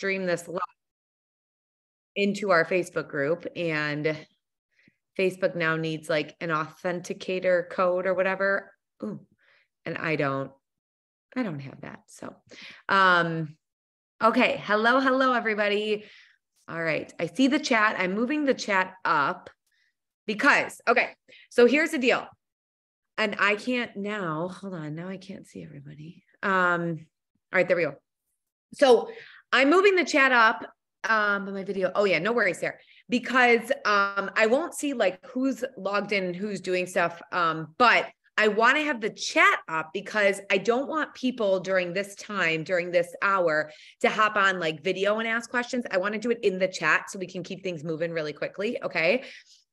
stream this live into our Facebook group, and Facebook now needs like an authenticator code or whatever. Ooh, and I don't have that. So, okay. Hello, everybody. All right. I see the chat. I'm moving the chat up because, okay. So here's the deal. And I can't now, hold on. Now I can't see everybody. All right, there we go. So I'm moving the chat up, but my video, oh yeah, no worries there. Because I won't see like who's logged in and who's doing stuff. But I want to have the chat up because I don't want people during this time, during this hour, to hop on like video and ask questions. I want to do it in the chat so we can keep things moving really quickly. Okay.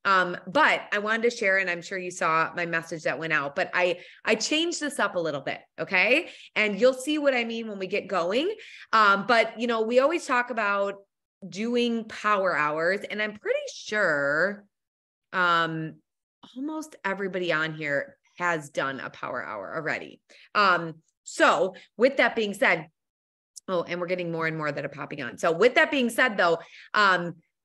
But I wanted to share, and I'm sure you saw my message that went out, but I changed this up a little bit. Okay. And you'll see what I mean when we get going. But you know, we always talk about doing power hours, and I'm pretty sure, almost everybody on here has done a power hour already. So with that being said, oh, and we're getting more and more that are popping on. So with that being said though,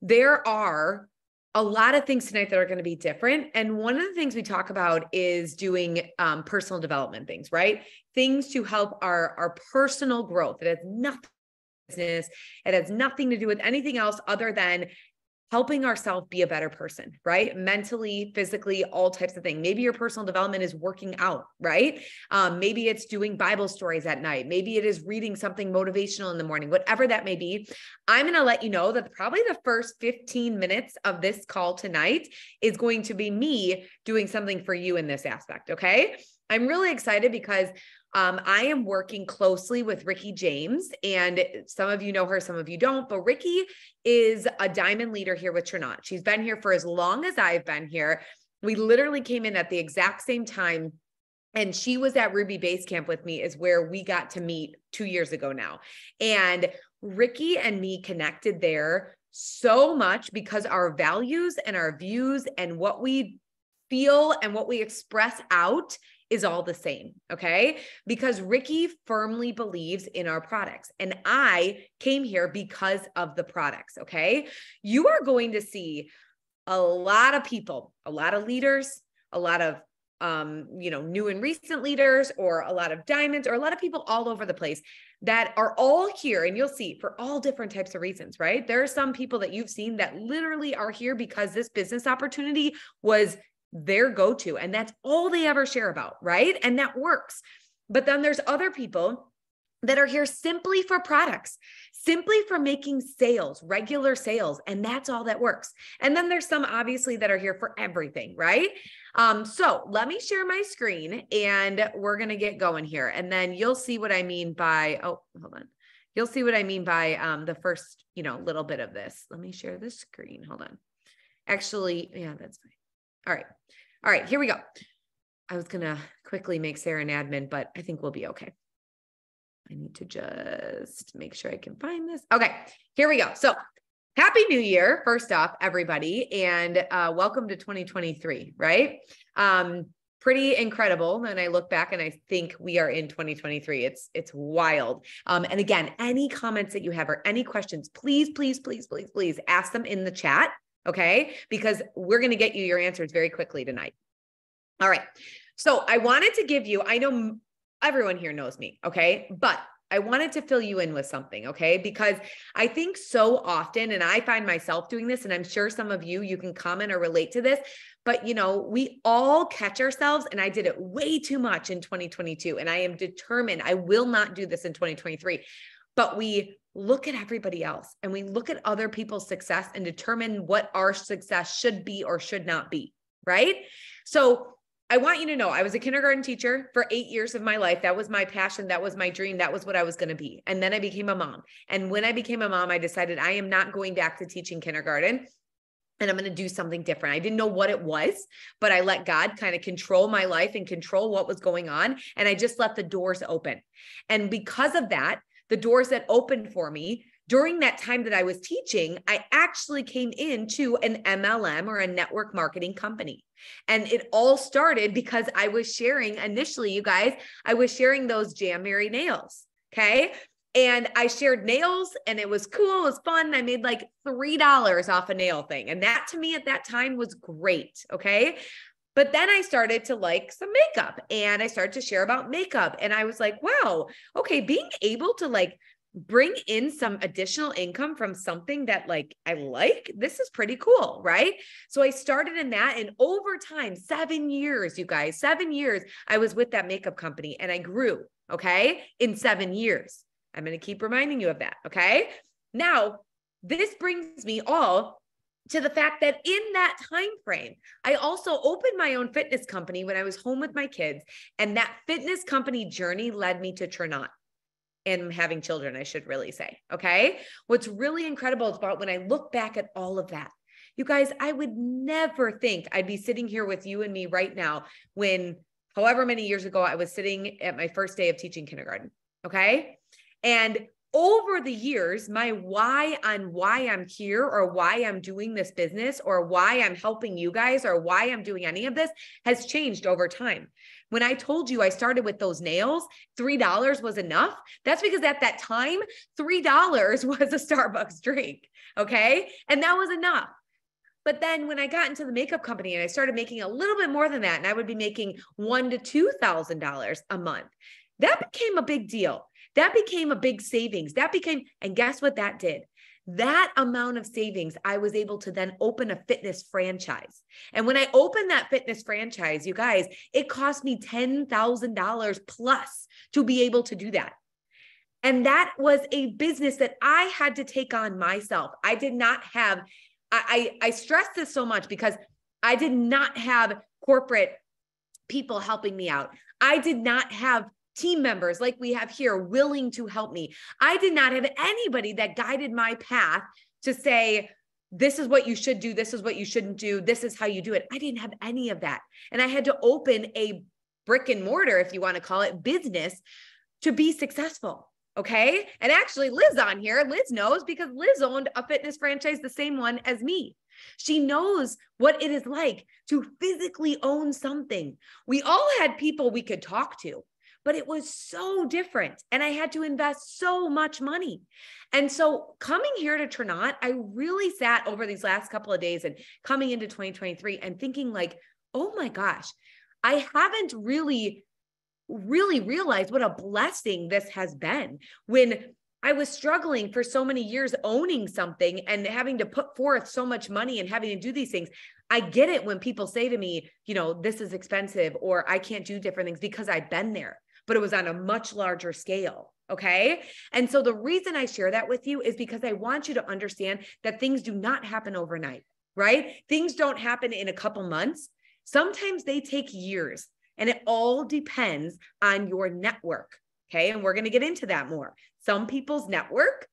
there are a lot of things tonight that are going to be different. And one of the things we talk about is doing personal development things, right? Things to help our personal growth. It has nothing to do with business. It has nothing to do with anything else other than helping ourselves be a better person, right? Mentally, physically, all types of things. Maybe your personal development is working out, right? Maybe it's doing Bible stories at night. Maybe it is reading something motivational in the morning, whatever that may be. I'm going to let you know that probably the first 15 minutes of this call tonight is going to be me doing something for you in this aspect. Okay. I'm really excited because I am working closely with Ricky James, and some of you know her, some of you don't, but Ricky is a diamond leader here with Trinant. She's been here for as long as I've been here. We literally came in at the exact same time, and she was at Ruby Base Camp with me, is where we got to meet 2 years ago now. And Ricky and me connected there so much because our values and our views and what we feel and what we express out is all the same. Okay. Because Ricky firmly believes in our products, and I came here because of the products. Okay. You are going to see a lot of people, a lot of leaders, a lot of, new and recent leaders, or a lot of diamonds, or a lot of people all over the place that are all here. And you'll see for all different types of reasons, right? There are some people that you've seen that literally are here because this business opportunity was their go-to, and that's all they ever share about, right? And that works. But then there's other people that are here simply for products, simply for making sales, regular sales, and that's all that works. And then there's some obviously that are here for everything, right? So let me share my screen and we're going to get going here, and then you'll see what I mean by, oh, hold on. You'll see what I mean by the first, little bit of this. Let me share the screen. Hold on. Actually, yeah, that's fine. All right, here we go. I was going to quickly make Sarah an admin, but I think we'll be okay. I need to just make sure I can find this. Okay, here we go. So happy New Year, first off, everybody, and welcome to 2023, right? Pretty incredible. And I look back and I think we are in 2023. It's wild. And again, any comments that you have or any questions, please ask them in the chat. Okay. Because we're going to get you your answers very quickly tonight. All right. So I wanted to give you, I know everyone here knows me. Okay. But I wanted to fill you in with something. Okay. Because I think so often, and I find myself doing this, and I'm sure some of you can comment or relate to this, but we all catch ourselves, and I did it way too much in 2022. And I am determined I will not do this in 2023, but we look at everybody else and we look at other people's success and determine what our success should be or should not be, right? So I want you to know I was a kindergarten teacher for 8 years of my life. That was my passion. That was my dream. That was what I was going to be. And then I became a mom. And when I became a mom, I decided I am not going back to teaching kindergarten, and I'm going to do something different. I didn't know what it was, but I let God kind of control my life and control what was going on. And I just let the doors open. And because of that, the doors that opened for me during that time that I was teaching, I actually came into an MLM, or a network marketing company. And it all started because I was sharing initially, you guys, I was sharing those Jam Mary nails. Okay. And I shared nails and it was cool. It was fun. I made like $3 off a nail thing. And that to me at that time was great. Okay. But then I started to like some makeup and I started to share about makeup. And I was like, wow, okay, being able to like bring in some additional income from something that like I like, this is pretty cool, right? So I started in that, and over time, 7 years, you guys, 7 years, I was with that makeup company and I grew, okay, in 7 years. I'm going to keep reminding you of that, okay? Now, this brings me all to the fact that in that time frame, I also opened my own fitness company when I was home with my kids. And that fitness company journey led me to Trinot and having children, I should really say. Okay. What's really incredible is about when I look back at all of that, you guys, I would never think I'd be sitting here with you and me right now when however many years ago I was sitting at my first day of teaching kindergarten. Okay. And over the years, my why on why I'm here or why I'm doing this business or why I'm helping you guys or why I'm doing any of this has changed over time. When I told you I started with those nails, $3 was enough. That's because at that time, $3 was a Starbucks drink. Okay. And that was enough. But then when I got into the makeup company and I started making a little bit more than that, and I would be making $1,000 to $2,000 a month, that became a big deal. That became a big savings. And guess what that did? That amount of savings, I was able to then open a fitness franchise. And when I opened that fitness franchise, you guys, it cost me $10,000 plus to be able to do that. And that was a business that I had to take on myself. I did not have, I stress this so much because I did not have corporate people helping me out. I did not have team members like we have here willing to help me. I did not have anybody that guided my path to say, this is what you should do. This is what you shouldn't do. This is how you do it. I didn't have any of that. And I had to open a brick and mortar, if you want to call it, business to be successful. Okay. And actually Liz on here, Liz knows because Liz owned a fitness franchise, the same one as me. She knows what it is like to physically own something. We all had people we could talk to, but it was so different. And I had to invest so much money. And so coming here to Trinot, I really sat over these last couple of days and coming into 2023 and thinking like, oh my gosh, I haven't really realized what a blessing this has been when I was struggling for so many years owning something and having to put forth so much money and having to do these things. I get it when people say to me, this is expensive or I can't do different things because I've been there, but it was on a much larger scale. Okay. And so the reason I share that with you is because I want you to understand that things do not happen overnight, right? Things don't happen in a couple months. Sometimes they take years. And it all depends on your network. Okay. And we're going to get into that more. Some people's network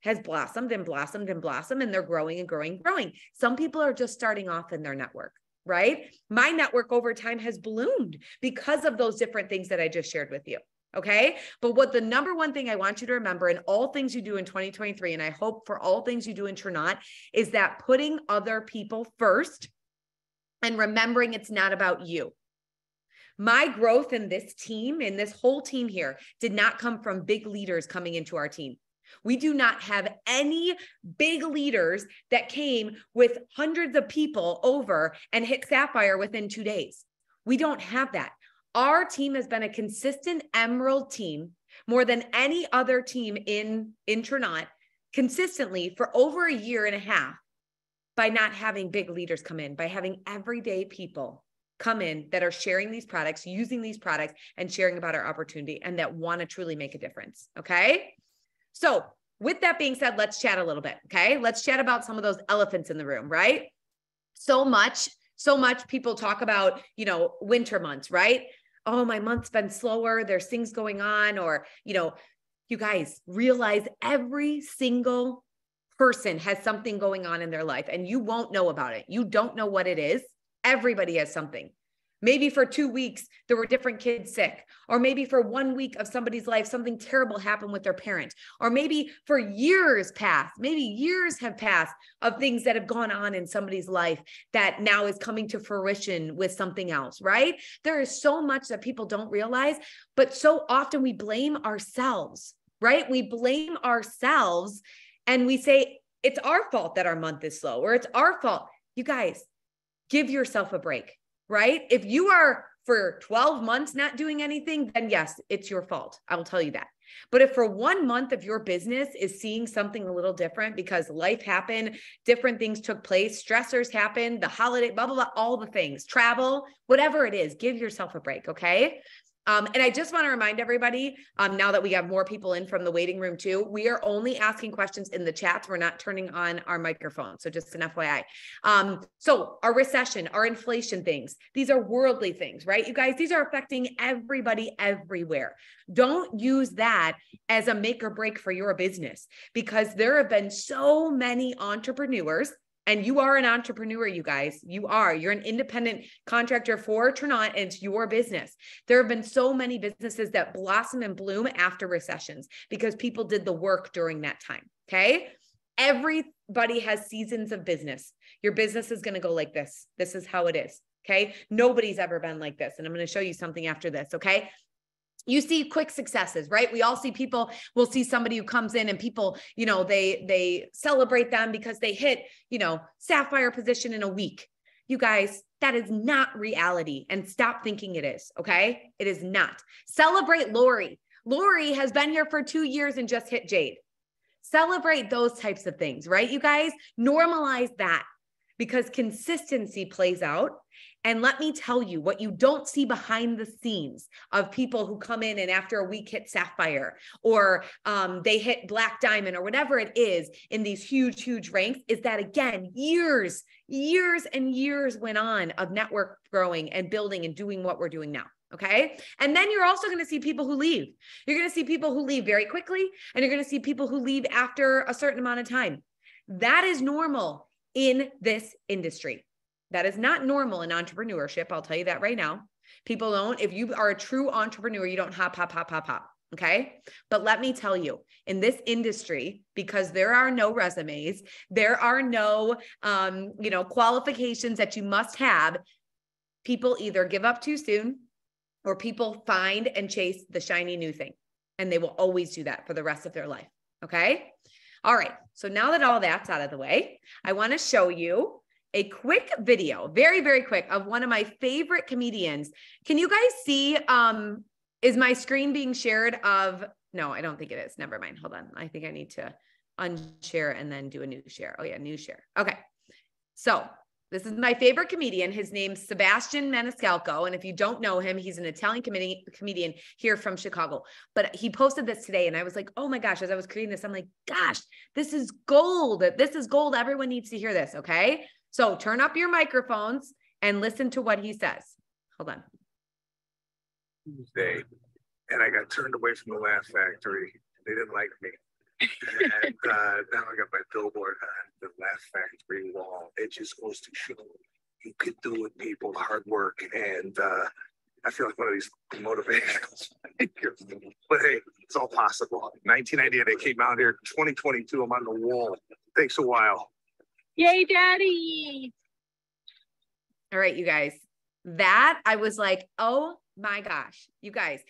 has blossomed and blossomed and blossomed, and they're growing and growing, growing. Some people are just starting off in their network, right? My network over time has bloomed because of those different things that I just shared with you. Okay. But what the number one thing I want you to remember in all things you do in 2023, and I hope for all things you do in Trinot, is that putting other people first and remembering it's not about you. My growth in this team, in this whole team here, did not come from big leaders coming into our team. We do not have any big leaders that came with hundreds of people over and hit Sapphire within 2 days. We don't have that. Our team has been a consistent emerald team more than any other team in Trinot consistently for over a year and a half by not having big leaders come in, by having everyday people come in that are sharing these products, using these products, and sharing about our opportunity and that want to truly make a difference. Okay. So with that being said, let's chat a little bit. Okay. Let's chat about some of those elephants in the room, right? So much people talk about, winter months, right? Oh, my month's been slower. There's things going on, or, you guys realize every single person has something going on in their life and you won't know about it. You don't know what it is. Everybody has something. Maybe for 2 weeks, there were different kids sick, or maybe for 1 week of somebody's life, something terrible happened with their parent, or maybe for years have passed of things that have gone on in somebody's life that now is coming to fruition with something else, right? There is so much that people don't realize, but so often we blame ourselves. right? We blame ourselves and we say, it's our fault that our month is slow, or it's our fault. You guys, give yourself a break, right? If you are for 12 months not doing anything, then yes, it's your fault. I will tell you that. But if for 1 month of your business is seeing something a little different because life happened, different things took place, stressors happened, the holiday, blah, blah, blah, all the things, travel, whatever it is, give yourself a break, okay? And I just want to remind everybody, now that we have more people in from the waiting room too, we are only asking questions in the chats. We're not turning on our microphone. So just an FYI. So our recession, our inflation things, these are worldly things, right? You guys, these are affecting everybody everywhere. Don't use that as a make or break for your business, because there have been so many entrepreneurs. And you are an entrepreneur, you guys. You're an independent contractor for Tranont, and it's your business. There have been so many businesses that blossom and bloom after recessions because people did the work during that time. Okay. Everybody has seasons of business. Your business is going to go like this. This is how it is. Okay. Nobody's ever been like this. And I'm going to show you something after this. Okay. You see quick successes, right? We all see people, we'll see somebody who comes in and people, they celebrate them because they hit, sapphire position in a week. You guys, that is not reality, and stop thinking it is. Okay. It is not. Celebrate Lori. Lori has been here for 2 years and just hit Jade. Celebrate those types of things, right? You guys, normalize that, because consistency plays out. And let me tell you, what you don't see behind the scenes of people who come in and after a week hit sapphire, or they hit black diamond, or whatever it is in these huge, huge ranks, is that, again, years and years went on of network growing and building and doing what we're doing now. Okay. And then you're also going to see people who leave. You're going to see people who leave very quickly, and you're going to see people who leave after a certain amount of time. That is normal in this industry. That is not normal in entrepreneurship. I'll tell you that right now. People don't, if you are a true entrepreneur, you don't hop. Okay. But let me tell you, in this industry, because there are no resumes, there are no, qualifications that you must have, people either give up too soon, or people find and chase the shiny new thing. And they will always do that for the rest of their life. Okay. All right. So now that all that's out of the way, I want to show you a quick video, very, very quick, of one of my favorite comedians. Can you guys see, is my screen being shared no, I don't think it is. Never mind. Hold on. I think I need to unshare and then do a new share. Oh yeah, new share. Okay. So this is my favorite comedian. His name's Sebastian Maniscalco. And if you don't know him, he's an Italian comedian here from Chicago. But he posted this today, and I was like, oh my gosh, as I was creating this, I'm like, gosh, this is gold. This is gold. Everyone needs to hear this. Okay. So turn up your microphones and listen to what he says. Hold on. Tuesday, and I got turned away from the Laugh Factory. They didn't like me. And now I got my billboard on the Laugh Factory wall. It just goes to show you could do it, people, hard work. And I feel like one of these motivational speakers. But hey, it's all possible. 1998, I came out here. 2022, I'm on the wall. Takes a while. Yay, Daddy. All right, you guys. That, I was like, oh my gosh, you guys.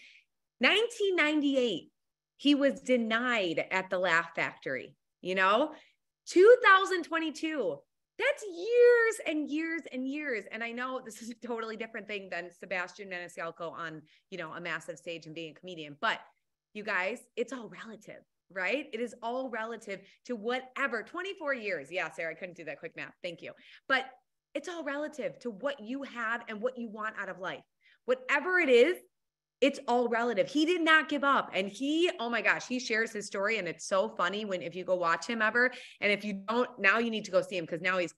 1998, he was denied at the Laugh Factory. 2022, that's years and years and years. And I know this is a totally different thing than Sebastian Maniscalco on, a massive stage and being a comedian. But you guys, it's all relative. Right? It is all relative to whatever. 24 years. Yeah, Sarah, I couldn't do that quick math. Thank you. But it's all relative to what you have and what you want out of life. Whatever it is, it's all relative. He did not give up. And oh my gosh, he shares his story. And it's so funny if you go watch him ever. And if you don't, now you need to go see him, because now he's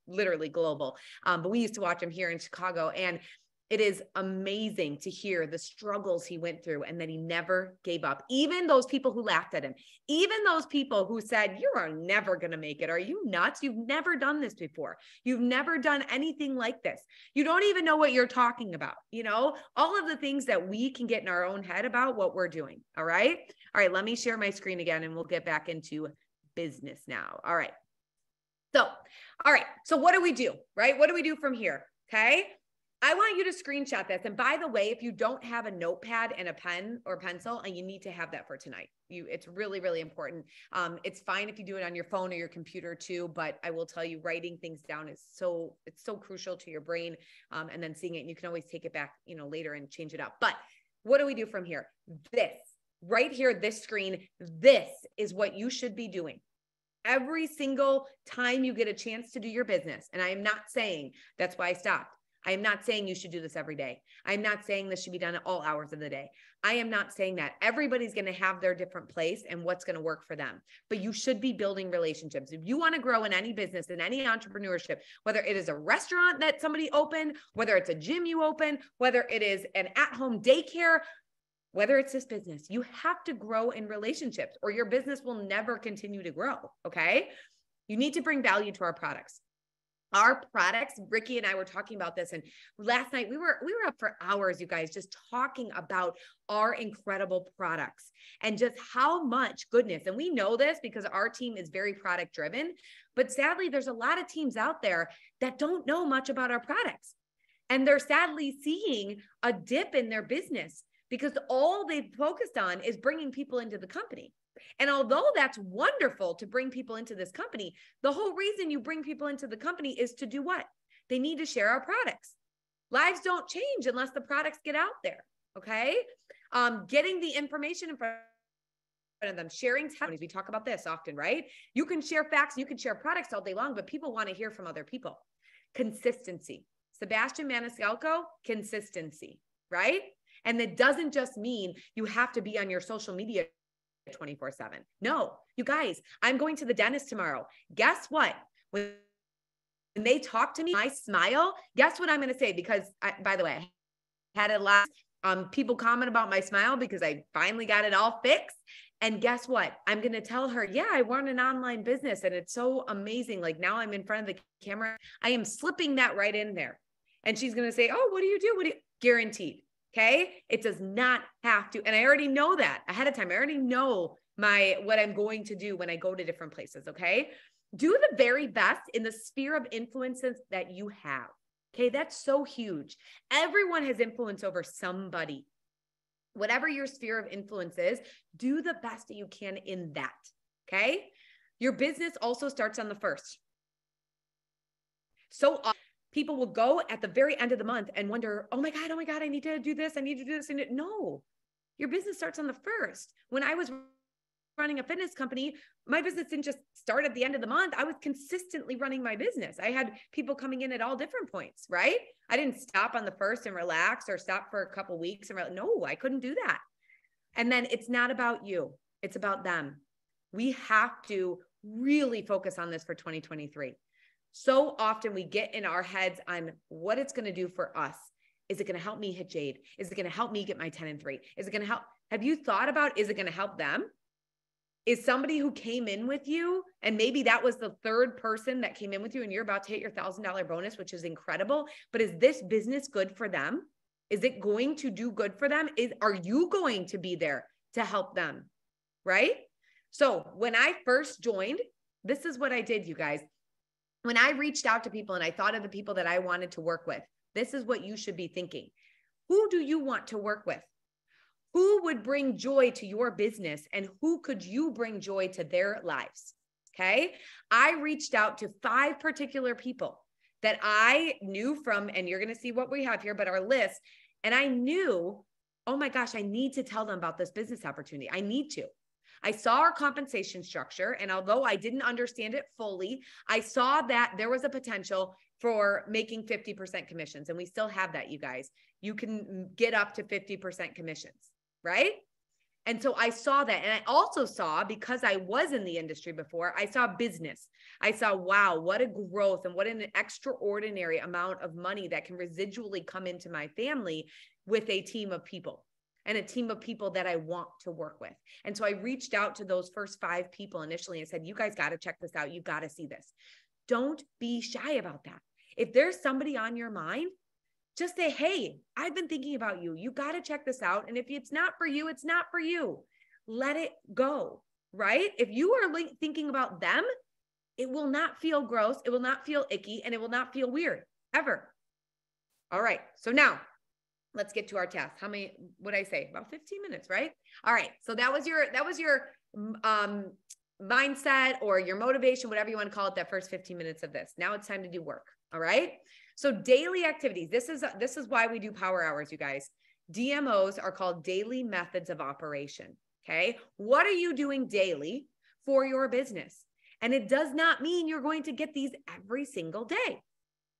literally global. But we used to watch him here in Chicago, and it is amazing to hear the struggles he went through and that he never gave up. Even those people who laughed at him, even those people who said, you are never going to make it. Are you nuts? You've never done this before. You've never done anything like this. You don't even know what you're talking about. All of the things that we can get in our own head about what we're doing. All right. All right. Let me share my screen again, and we'll get back into business now. All right. So what do we do? Right? What do we do from here? Okay. I want you to screenshot this. And by the way, if you don't have a notepad and a pen or pencil, and you need to have that for tonight, it's really, really important. It's fine if you do it on your phone or your computer too, but I will tell you, writing things down is it's so crucial to your brain. And then seeing it, and you can always take it back, later and change it up. But what do we do from here? This right here, this screen, this is what you should be doing every single time you get a chance to do your business. And I am not saying that's why I stopped. I am not saying you should do this every day. I'm not saying this should be done at all hours of the day. I am not saying that. Everybody's going to have their different place and what's going to work for them. But you should be building relationships. If you want to grow in any business, in any entrepreneurship, whether it is a restaurant that somebody opened, whether it's a gym you open, whether it is an at-home daycare, whether it's this business, you have to grow in relationships or your business will never continue to grow. Okay. You need to bring value to our products. Our products, Ricky and I were talking about this, and last night we were up for hours, you guys, just talking about our incredible products and just how much goodness. And we know this because our team is very product driven, but sadly, there's a lot of teams out there that don't know much about our products. And they're sadly seeing a dip in their business because all they've focused on is bringing people into the company. And although that's wonderful to bring people into this company, the whole reason you bring people into the company is to do what? They need to share our products. Lives don't change unless the products get out there. Okay. Getting the information in front of them, sharing testimonies. We talk about this often, right? You can share facts, you can share products all day long, but people want to hear from other people. Consistency. Sebastian Maniscalco, consistency, right? And that doesn't just mean you have to be on your social media 24/7. No, you guys, I'm going to the dentist tomorrow. Guess what? When they talk to me, I smile. Guess what I'm going to say? Because by the way, I had a lot people comment about my smile because I finally got it all fixed. And guess what? I'm going to tell her, yeah, I run an online business and it's so amazing. Like now I'm in front of the camera. I am slipping that right in there. And she's going to say, oh, what do you do? Guaranteed. Okay. It does not have to. And I already know that ahead of time. I already know what I'm going to do when I go to different places. Okay. Do the very best in the sphere of influences that you have. Okay. That's so huge. Everyone has influence over somebody. Whatever your sphere of influence is, do the best that you can in that. Okay. Your business also starts on the 1st. So people will go at the very end of the month and wonder, oh my God, I need to do this. I need to do this. No, your business starts on the 1st. When I was running a fitness company, my business didn't just start at the end of the month. I was consistently running my business. I had people coming in at all different points, right? I didn't stop on the 1st and relax or stop for a couple of weeks. No, I couldn't do that. And then it's not about you. It's about them. We have to really focus on this for 2023. So often we get in our heads on what it's going to do for us. Is it going to help me hit Jade? Is it going to help me get my 10 and 3? Is it going to help? Have you thought about, is it going to help them? Is somebody who came in with you, and maybe that was the 3rd person that came in with you and you're about to hit your $1,000 bonus, which is incredible, but is this business good for them? Is it going to do good for them? Are you going to be there to help them? Right? So when I first joined, this is what I did, you guys. When I reached out to people and I thought of the people that I wanted to work with, this is what you should be thinking. Who do you want to work with? Who would bring joy to your business and who could you bring joy to their lives? Okay. I reached out to 5 particular people that I knew from, and you're going to see what we have here, but our list. And I knew, oh my gosh, I need to tell them about this business opportunity. I need to. I saw our compensation structure, and although I didn't understand it fully, I saw that there was a potential for making 50% commissions, and we still have that, you guys. You can get up to 50% commissions, right? And so I saw that, and I also saw, because I was in the industry before, I saw business. I saw, wow, what a growth and what an extraordinary amount of money that can residually come into my family with a team of people. And a team of people that I want to work with. And so I reached out to those first 5 people initially and said, you guys got to check this out. You got to see this. Don't be shy about that. If there's somebody on your mind, just say, hey, I've been thinking about you. You got to check this out. And if it's not for you, it's not for you. Let it go, right? If you are thinking about them, it will not feel gross. It will not feel icky, and it will not feel weird ever. All right. So now let's get to our task. How many would I say? About 15 minutes, right? All right. So that was your mindset or your motivation, whatever you want to call it, that first 15 minutes of this. Now it's time to do work. All right. So daily activities. This is why we do power hours, you guys. DMOs are called daily methods of operation. Okay. What are you doing daily for your business? And it does not mean you're going to get these every single day.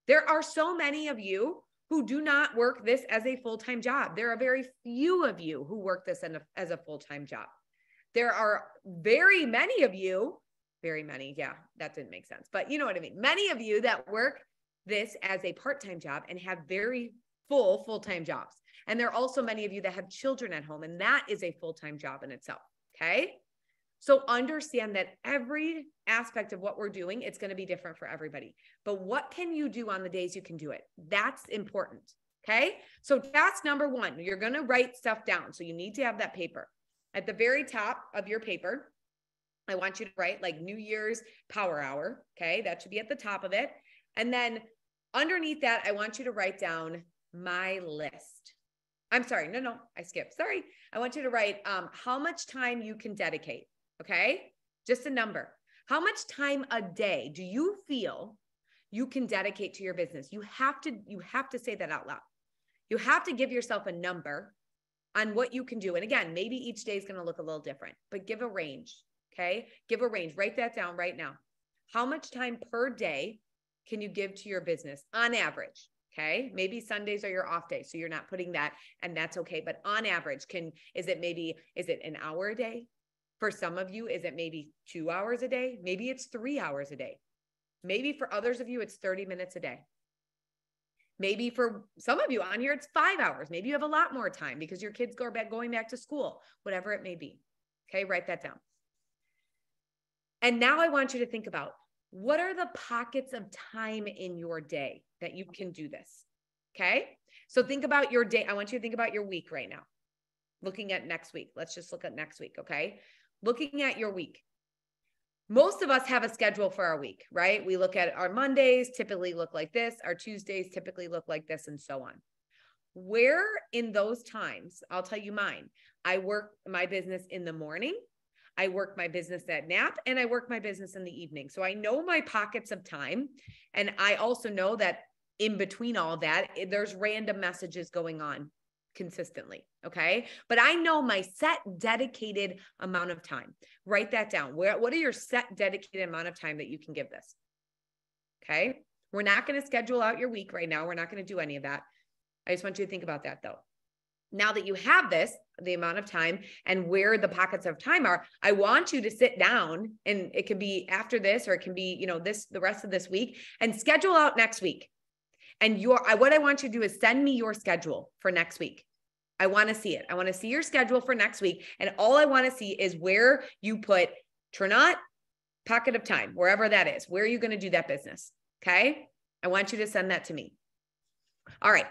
There are so many of you who do not work this as a full-time job. There are very few of you who work this as a full-time job. There are very many of you, very many, yeah, that didn't make sense, but you know what I mean. Many of you that work this as a part-time job and have very full-time jobs. And there are also many of you that have children at home, and that is a full-time job in itself, okay? So understand that every aspect of what we're doing, it's going to be different for everybody. But what can you do on the days you can do it? That's important. Okay. So task number one, you're going to write stuff down. So you need to have that paper. At the very top of your paper, I want you to write like New Year's Power Hour. Okay. That should be at the top of it. And then underneath that, I want you to write down my list. I'm sorry. No, I skipped. Sorry. I want you to write how much time you can dedicate. Okay. Just a number. How much time a day do you feel you can dedicate to your business? You have to say that out loud. You have to give yourself a number on what you can do. And again, maybe each day is going to look a little different, but give a range. Okay. Give a range. Write that down right now. How much time per day can you give to your business on average? Okay. Maybe Sundays are your off day, so you're not putting that, and that's okay. But on average, is it an hour a day? For some of you, is it maybe 2 hours a day? Maybe it's 3 hours a day. Maybe for others of you, it's 30 minutes a day. Maybe for some of you on here, it's 5 hours. Maybe you have a lot more time because your kids are going back to school, whatever it may be. Okay, write that down. And now I want you to think about, what are the pockets of time in your day that you can do this? Okay, so think about your day. I want you to think about your week right now. Looking at next week. Let's just look at next week, okay? Looking at your week. Most of us have a schedule for our week, right? We look at our Mondays typically look like this. Our Tuesdays typically look like this, and so on. Where in those times, I'll tell you mine. I work my business in the morning. I work my business at nap, and I work my business in the evening. So I know my pockets of time. And I also know that in between all that, there's random messages going on consistently. Okay. But I know my set dedicated amount of time. Write that down. What are your set dedicated amount of time that you can give this? Okay. We're not going to schedule out your week right now. We're not going to do any of that. I just want you to think about that though. Now that you have this, the amount of time and where the pockets of time are, I want you to sit down, and it can be after this, or it can be, the rest of this week, and schedule out next week. And what I want you to do is send me your schedule for next week. I want to see it. I want to see your schedule for next week. And all I want to see is where you put Trinot, pocket of time, wherever that is. Where are you going to do that business? Okay. I want you to send that to me. All right.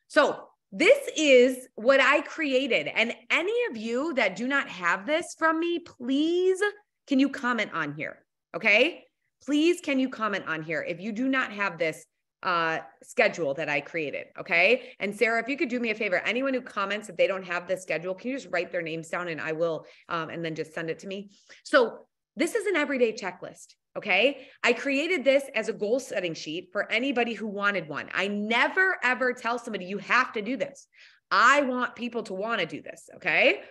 So this is what I created. And any of you that do not have this from me, please, can you comment on here? Okay. Please, can you comment on here if you do not have this schedule that I created. Okay. And Sarah, if you could do me a favor, anyone who comments that they don't have this schedule, can you just write their names down, and I will, and then just send it to me. So this is an everyday checklist. Okay. I created this as a goal setting sheet for anybody who wanted one. I never, ever tell somebody you have to do this. I want people to want to do this. Okay.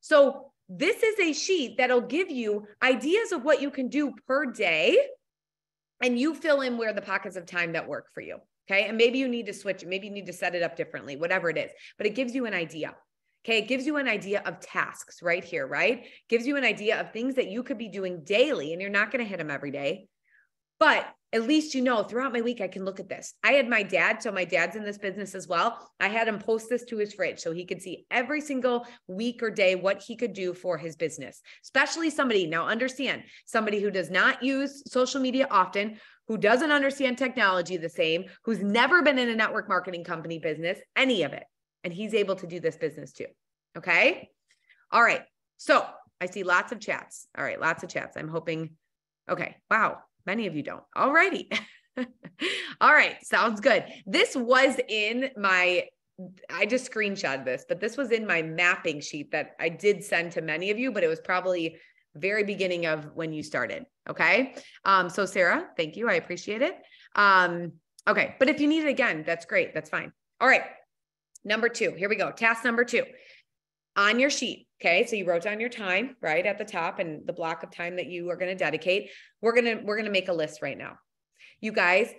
So this is a sheet that'll give you ideas of what you can do per day. And you fill in where the pockets of time that work for you. Okay. And maybe you need to switch it. Maybe you need to set it up differently, whatever it is, but it gives you an idea. Okay. It gives you an idea of tasks right here, right? Gives you an idea of things that you could be doing daily, and you're not going to hit them every day, but at least, throughout my week, I can look at this. I had my dad. So my dad's in this business as well. I had him post this to his fridge so he could see every single week or day what he could do for his business, especially somebody who does not use social media often, who doesn't understand technology the same, who's never been in a network marketing company business, any of it. And he's able to do this business too. Okay. All right. So I see lots of chats. All right. Lots of chats. I'm hoping. Okay. Wow. Many of you don't. All righty. All right. Sounds good. This was in my, I just screenshotted this, but this was in my mapping sheet that I did send to many of you, but it was probably very beginning of when you started. Okay. So Sarah, thank you. I appreciate it. Okay. But if you need it again, that's great. That's fine. All right. Number 2, here we go. Task number 2 on your sheet. Okay. So you wrote down your time right at the top and the block of time that you are going to dedicate. We're going to make a list right now. You guys,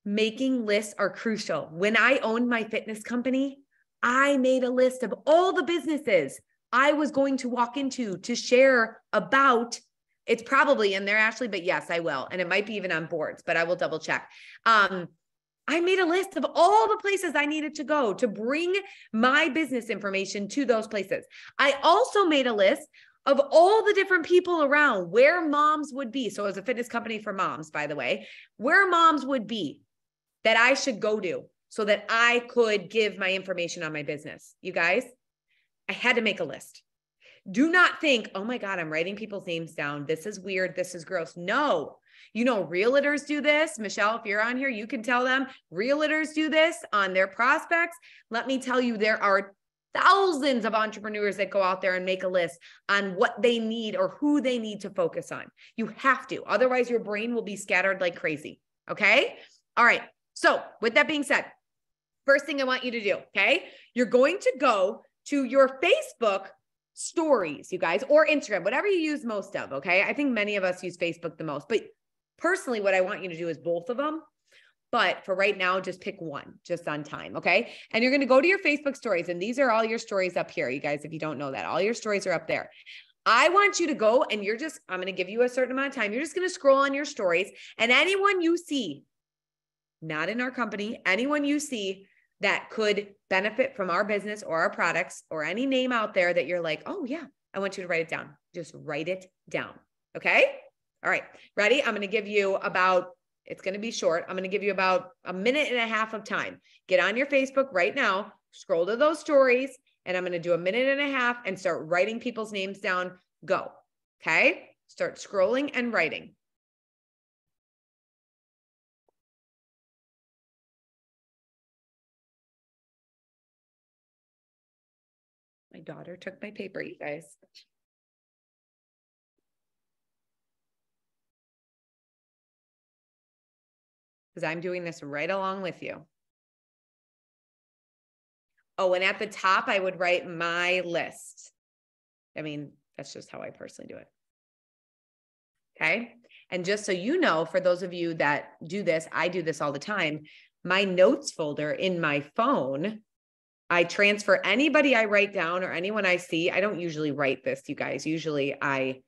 making lists are crucial. When I owned my fitness company, I made a list of all the businesses I was going to walk into to share about. It's probably in there, Ashley, but yes, I will. And it might be even on boards, but I will double check. I made a list of all the places I needed to go to bring my business information to those places. I also made a list of all the different people around where moms would be. So as a fitness company for moms, by the way, where moms would be that I should go to so that I could give my information on my business. You guys, I had to make a list. Do not think, oh my God, I'm writing people's names down. This is weird. This is gross. No, you know, realtors do this. Michelle, if you're on here, you can tell them realtors do this on their prospects. Let me tell you, there are thousands of entrepreneurs that go out there and make a list on what they need or who they need to focus on. You have to, otherwise your brain will be scattered like crazy. Okay. All right. So with that being said, first thing I want you to do, okay, you're going to go to your Facebook stories, you guys, or Instagram, whatever you use most of. Okay. I think many of us use Facebook the most, but personally, what I want you to do is both of them. But for right now, just pick one, just on time. Okay. And you're going to go to your Facebook stories. And these are all your stories up here. You guys, if you don't know that, all your stories are up there. I want you to go and I'm going to give you a certain amount of time. You're just going to scroll on your stories, and anyone you see, not in our company, anyone you see that could benefit from our business or our products or any name out there that you're like, oh yeah, I want you to write it down. Just write it down. Okay. All right. Ready? I'm going to give you it's going to be short. I'm going to give you about a minute and a half of time. Get on your Facebook right now, scroll to those stories, and I'm going to do a minute and a half and start writing people's names down. Go. Okay. Start scrolling and writing. My daughter took my paper, you guys. Because I'm doing this right along with you. Oh, and at the top, I would write my list. I mean, that's just how I personally do it. Okay. And just so you know, for those of you that do this, I do this all the time. My notes folder in my phone, I transfer anybody I write down or anyone I see. I don't usually write this, you guys. Usually I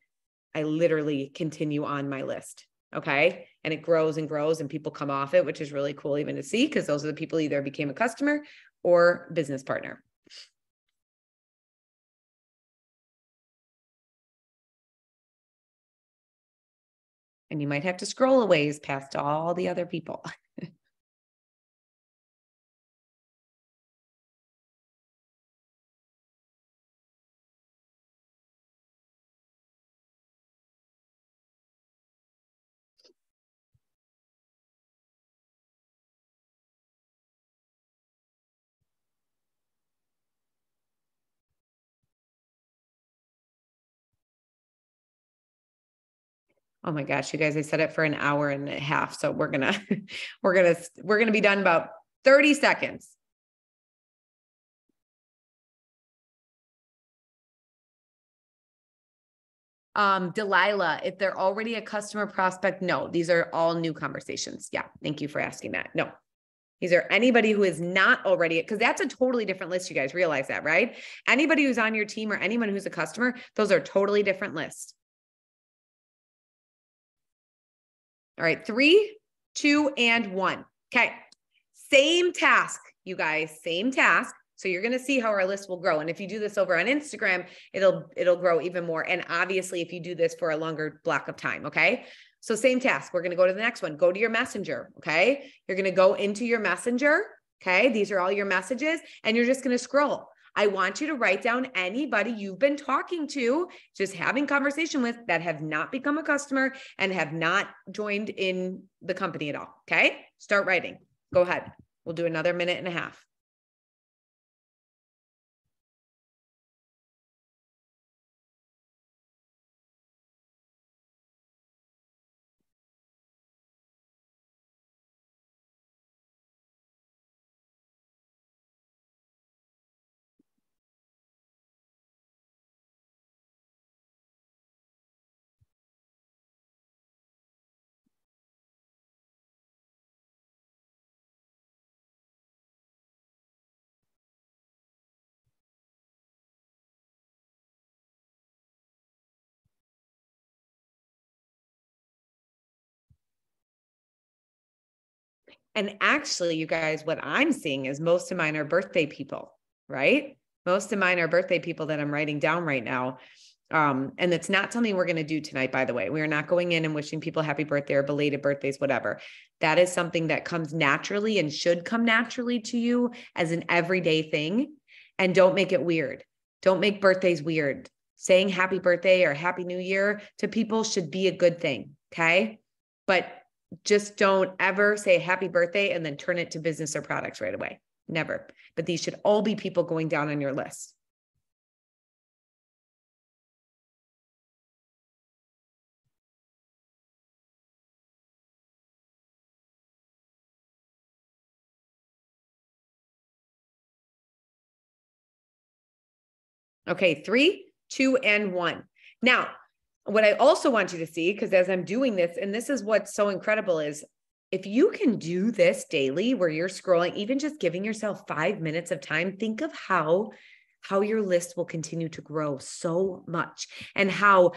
literally continue on my list. Okay. And it grows and grows and people come off it, which is really cool even to see, because those are the people either became a customer or business partner. And you might have to scroll a ways past all the other people. Oh my gosh, you guys, I said it for an hour and a half. So we're going to be done about 30 seconds. Delilah, if they're already a customer prospect, no, these are all new conversations. Yeah. Thank you for asking that. No, these are anybody who is not already, because that's a totally different list. You guys realize that, right? Anybody who's on your team or anyone who's a customer, those are totally different lists. All right. 3, 2, and 1. Okay. Same task, you guys, same task. So you're going to see how our list will grow. And if you do this over on Instagram, it'll grow even more. And obviously if you do this for a longer block of time, okay? So same task. We're going to go to the next one. Go to your messenger. Okay. You're going to go into your messenger. Okay. These are all your messages and you're just going to scroll. I want you to write down anybody you've been talking to, just having conversation with, that have not become a customer and have not joined in the company at all. Okay. Start writing. Go ahead. We'll do another minute and a half. And actually, you guys, what I'm seeing is most of mine are birthday people, right? Most of mine are birthday people that I'm writing down right now. And it's not something we're going to do tonight, by the way. We are not going in and wishing people happy birthday or belated birthdays, whatever. That is something that comes naturally and should come naturally to you as an everyday thing. And don't make it weird. Don't make birthdays weird. Saying happy birthday or happy new year to people should be a good thing. Okay. But just don't ever say happy birthday and then turn it to business or products right away. Never. But these should all be people going down on your list. Okay, 3, 2, and 1. Now, what I also want you to see, because as I'm doing this, and this is what's so incredible, is if you can do this daily where you're scrolling, even just giving yourself 5 minutes of time, think of how your list will continue to grow so much, and how,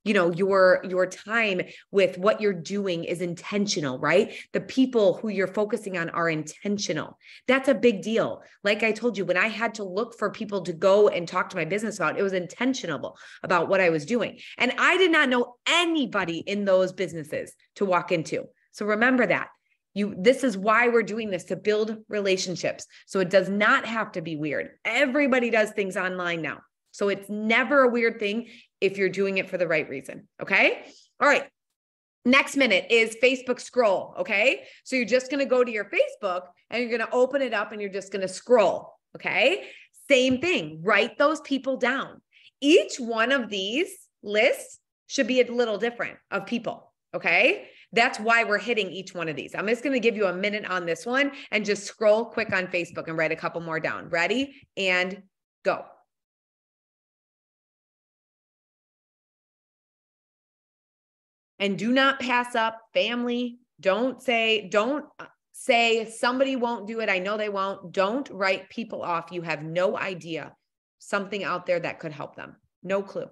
your time with what you're doing is intentional, right? The people who you're focusing on are intentional. That's a big deal. Like I told you, when I had to look for people to go and talk to my business about, it was intentional about what I was doing. And I did not know anybody in those businesses to walk into. So remember that. This is why we're doing this, to build relationships. So it does not have to be weird. Everybody does things online now. So it's never a weird thing if you're doing it for the right reason. Okay. All right. Next minute is Facebook scroll. Okay. So you're just going to go to your Facebook and you're going to open it up and you're just going to scroll. Okay. Same thing. Write those people down. Each one of these lists should be a little different of people. Okay. That's why we're hitting each one of these. I'm just going to give you a minute on this one and just scroll quick on Facebook and write a couple more down. Ready? And go. And do not pass up family. Don't say somebody won't do it. I know they won't. Don't write people off. You have no idea something out there that could help them. No clue.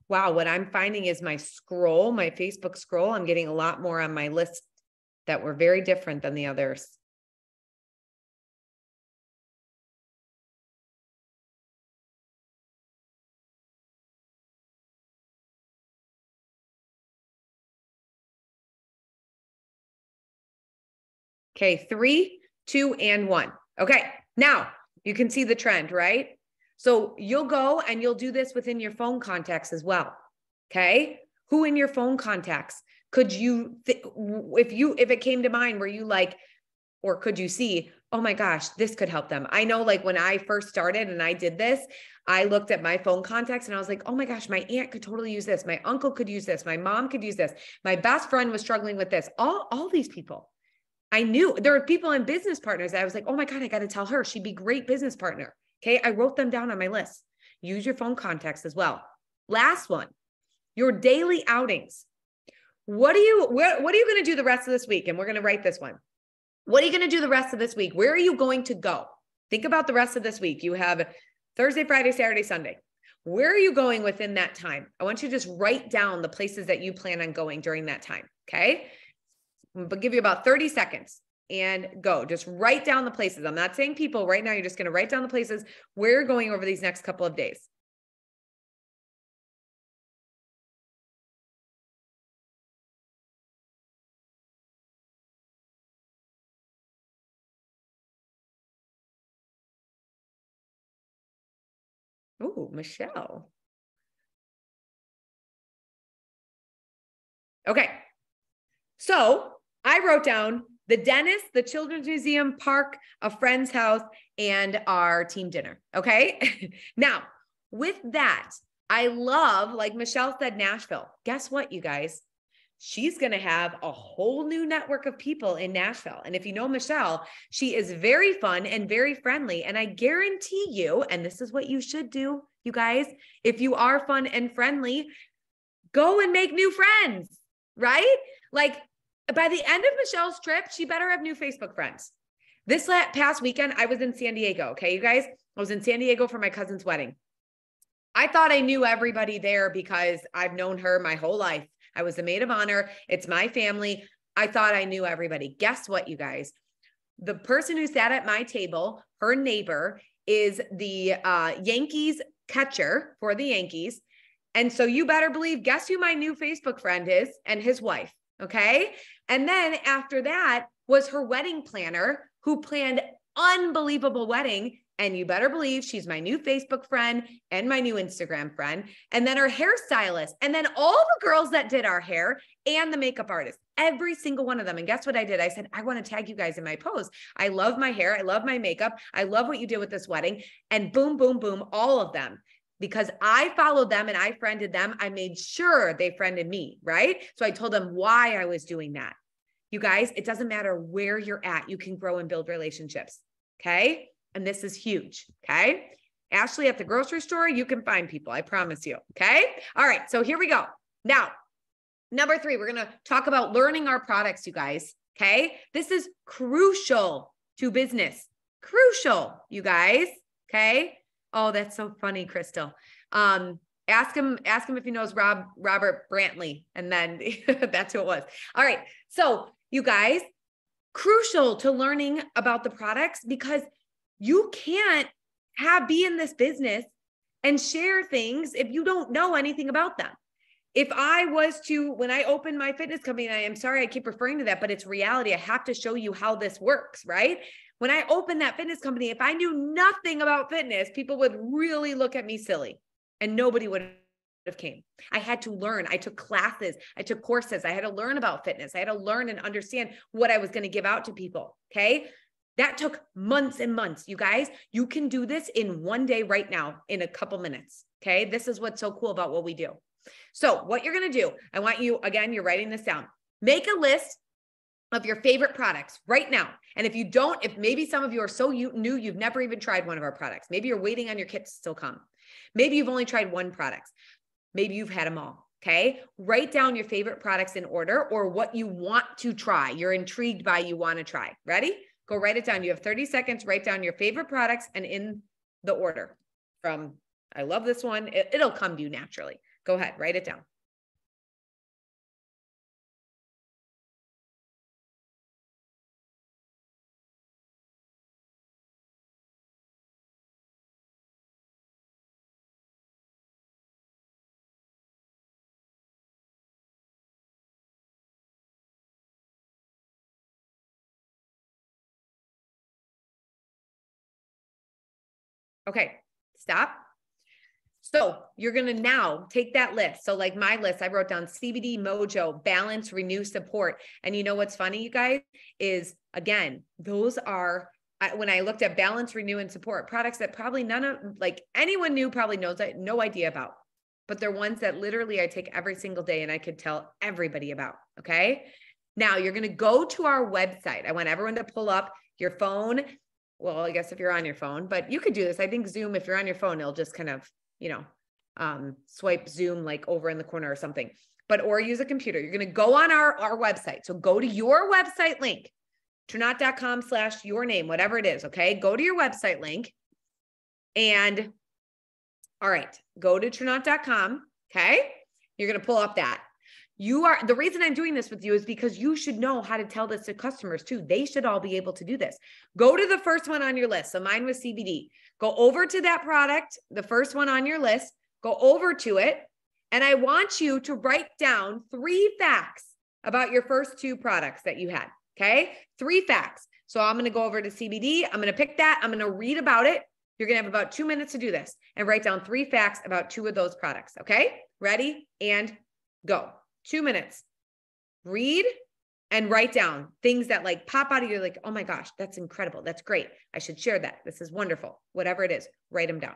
Wow, what I'm finding is my Facebook scroll, I'm getting a lot more on my list that were very different than the others. Okay, 3, 2, and 1. Okay, now you can see the trend, right? So you'll go and you'll do this within your phone contacts as well. Okay. Who in your phone contacts could you, if it came to mind, were you like, or could you see, oh my gosh, this could help them? I know, like when I first started and I did this, I looked at my phone contacts and I was like, oh my gosh, my aunt could totally use this. My uncle could use this. My mom could use this. My best friend was struggling with this. All these people. I knew there were people in business partners that I was like, oh my God, I got to tell her. She'd be a great business partner. Okay. I wrote them down on my list. Use your phone contacts as well. Last one, your daily outings. What are you going to do the rest of this week? And we're going to write this one. What are you going to do the rest of this week? Where are you going to go? Think about the rest of this week. You have Thursday, Friday, Saturday, Sunday. Where are you going within that time? I want you to just write down the places that you plan on going during that time. Okay. but give you about 30 seconds and go. Just write down the places. I'm not saying people right now. You're just going to write down the places where you're going over these next couple of days. Ooh, Michelle. Okay. So I wrote down the dentist, the children's museum, park, a friend's house, and our team dinner. Okay. Now, with that, I love, like Michelle said, Nashville. Guess what, you guys? She's going to have a whole new network of people in Nashville. And if you know Michelle, she is very fun and very friendly. And I guarantee you, and this is what you should do, you guys, if you are fun and friendly, go and make new friends, right? Like by the end of Michelle's trip, she better have new Facebook friends. This past weekend, I was in San Diego. Okay, you guys, I was in San Diego for my cousin's wedding. I thought I knew everybody there because I've known her my whole life. I was the maid of honor. It's my family. I thought I knew everybody. Guess what, you guys? The person who sat at my table, her neighbor, is the Yankees catcher for the Yankees. And so you better believe, guess who my new Facebook friend is? And his wife. Okay. And then after that was her wedding planner who planned unbelievable wedding. And you better believe she's my new Facebook friend and my new Instagram friend. And then her hairstylist. And then all the girls that did our hair and the makeup artist, every single one of them. And guess what I did? I said, I want to tag you guys in my post. I love my hair. I love my makeup. I love what you did with this wedding. And boom, boom, boom, all of them. Because I followed them and I friended them, I made sure they friended me, right? So I told them why I was doing that. You guys, it doesn't matter where you're at. You can grow and build relationships, okay? And this is huge, okay? Ashley, at the grocery store, you can find people, I promise you, okay? All right, so here we go. Now, number 3, we're going to talk about learning our products, you guys, okay? This is crucial to business. Crucial, you guys, okay? Oh, that's so funny, Crystal. Ask him if he knows Robert Brantley. And then that's who it was. All right. So you guys, crucial to learning about the products because you can't be in this business and share things if you don't know anything about them. If I was to, when I opened my fitness company, and I am sorry, I keep referring to that, but it's reality. I have to show you how this works, right? When I opened that fitness company, if I knew nothing about fitness, people would really look at me silly and nobody would have came. I had to learn. I took classes. I took courses. I had to learn about fitness. I had to learn and understand what I was going to give out to people. Okay. That took months and months. You guys, you can do this in one day right now in a couple minutes. Okay. This is what's so cool about what we do. So what you're going to do, I want you, again, you're writing this down, make a list of your favorite products right now. And if you don't, if maybe some of you are so new, you've never even tried one of our products. Maybe you're waiting on your kit to still come. Maybe you've only tried one product. Maybe you've had them all. Okay. Write down your favorite products in order or what you want to try. You're intrigued by, you want to try. Ready? Go write it down. You have 30 seconds. Write down your favorite products and in the order from, I love this one. It'll come to you naturally. Go ahead. Write it down. Okay, stop. So you're going to now take that list. So like my list, I wrote down CBD, Mojo, Balance, Renew, Support. And you know what's funny, you guys, is again, those are, when I looked at Balance, Renew, and Support, products that probably none of, like anyone new probably knows, no idea about, but they're ones that literally I take every single day and I could tell everybody about. Okay. Now you're going to go to our website. I want everyone to pull up your phone. Well, I guess if you're on your phone, but you could do this. I think Zoom, if you're on your phone, it'll just kind of, swipe Zoom like over in the corner or something, or use a computer. You're going to go on our website. So go to your website link, Trinot.com/your name, whatever it is. Okay. Go to your website link and all right, go to Trinot.com. Okay. You're going to pull up that. The reason I'm doing this with you is because you should know how to tell this to customers too. They should all be able to do this. Go to the first one on your list. So mine was CBD. Go over to that product, the first one on your list, go over to it. And I want you to write down 3 facts about your first 2 products that you had. Okay. 3 facts. So I'm going to go over to CBD. I'm going to pick that. I'm going to read about it. You're going to have about 2 minutes to do this and write down 3 facts about 2 of those products. Okay. Ready and go. 2 minutes. Read and write down things that like pop out of you. Like, oh my gosh, that's incredible. That's great. I should share that. This is wonderful. Whatever it is, write them down.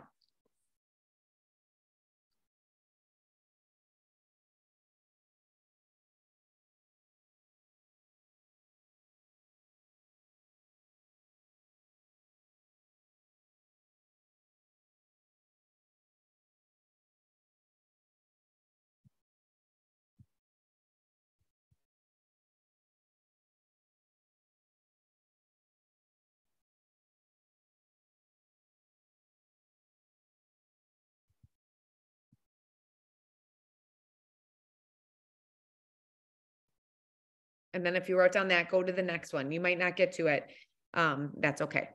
And then if you wrote down that, go to the next one. You might not get to it. That's okay.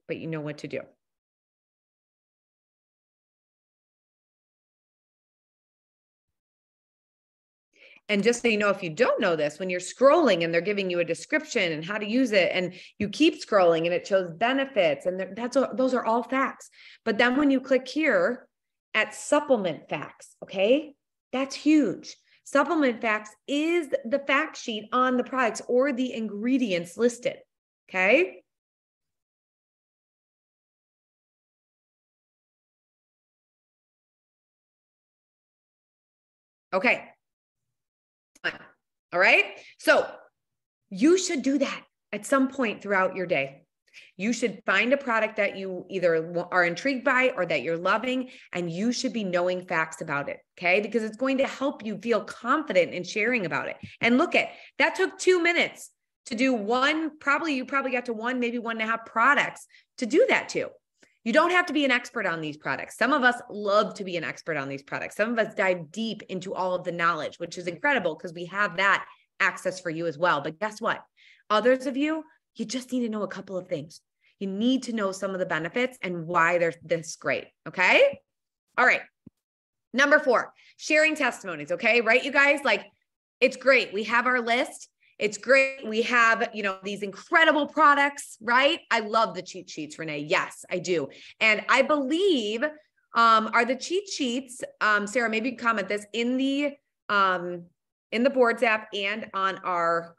But you know what to do. And just so you know, if you don't know this, when you're scrolling and they're giving you a description and how to use it, and you keep scrolling and it shows benefits, and those are all facts. But then when you click here at supplement facts, okay, that's huge. Supplement facts is the fact sheet on the products or the ingredients listed, okay? Okay. All right. So you should do that at some point throughout your day. You should find a product that you either are intrigued by or that you're loving, and you should be knowing facts about it. Okay. Because it's going to help you feel confident in sharing about it. And look at that, took 2 minutes to do one. You probably got to 1, maybe 1.5 products to do that too. You don't have to be an expert on these products. Some of us love to be an expert on these products. Some of us dive deep into all of the knowledge, which is incredible because we have that access for you as well. But guess what? Others of you, you just need to know a couple of things. You need to know some of the benefits and why they're this great. Okay. All right. Number 4, sharing testimonies. Okay. Right. You guys, like, it's great. We have our list. It's great. We have, these incredible products, right? I love the cheat sheets, Renee. Yes, I do. And I believe, are the cheat sheets, Sarah, maybe you can comment this in the boards app and on our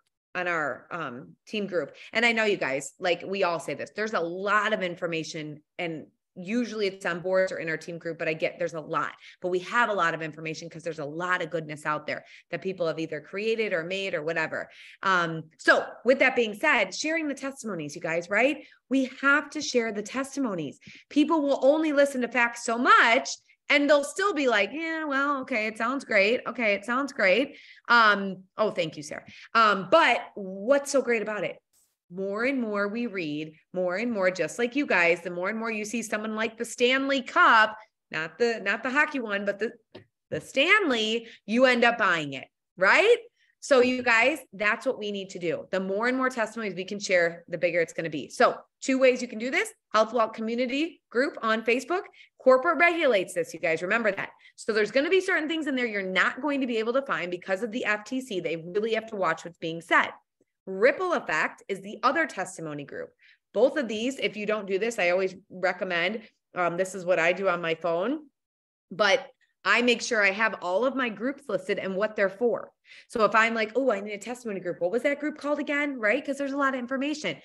team group. And I know you guys, like, we all say this, there's a lot of information, and usually it's on boards or in our team group, but there's a lot, but we have a lot of information because there's a lot of goodness out there that people have either created or made or whatever. So with that being said, sharing the testimonies, you guys, right? We have to share the testimonies. People will only listen to facts so much, and they'll still be like, yeah, well, okay, it sounds great. Okay, it sounds great. Oh, thank you, Sarah. But what's so great about it? More and more we read, more and more, just like you guys, the more and more you see someone like the Stanley Cup, not the hockey one, but the Stanley, you end up buying it, right? So you guys, that's what we need to do. The more and more testimonies we can share, the bigger it's going to be. So 2 ways you can do this: Health Wealth Community Group on Facebook. Corporate regulates this, you guys, remember that. So there's going to be certain things in there you're not going to be able to find because of the FTC. They really have to watch what's being said. Ripple Effect is the other testimony group. Both of these, if you don't do this, I always recommend, this is what I do on my phone, but I make sure I have all of my groups listed and what they're for. So if I'm like, oh, I need a testimony group, what was that group called again? Right? Because there's a lot of information.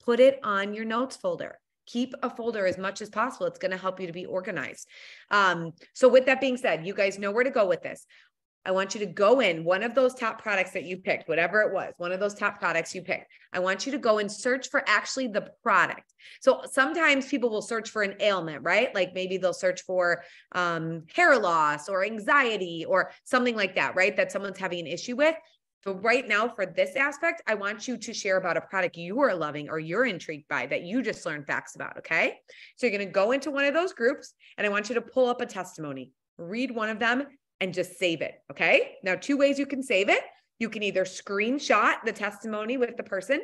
Put it on your notes folder. Keep a folder as much as possible. It's going to help you to be organized. So with that being said, you guys know where to go with this. I want you to go in one of those top products that you picked, whatever it was, one of those top products you picked. I want you to go and search for actually the product. So sometimes people will search for an ailment, right? Like maybe they'll search for hair loss or anxiety or something like that, right? That someone's having an issue with. So right now for this aspect, I want you to share about a product you are loving or you're intrigued by that you just learned facts about, okay? So you're going to go into one of those groups and I want you to pull up a testimony, read one of them, and just save it. Okay. Now, 2 ways you can save it. You can either screenshot the testimony with the person,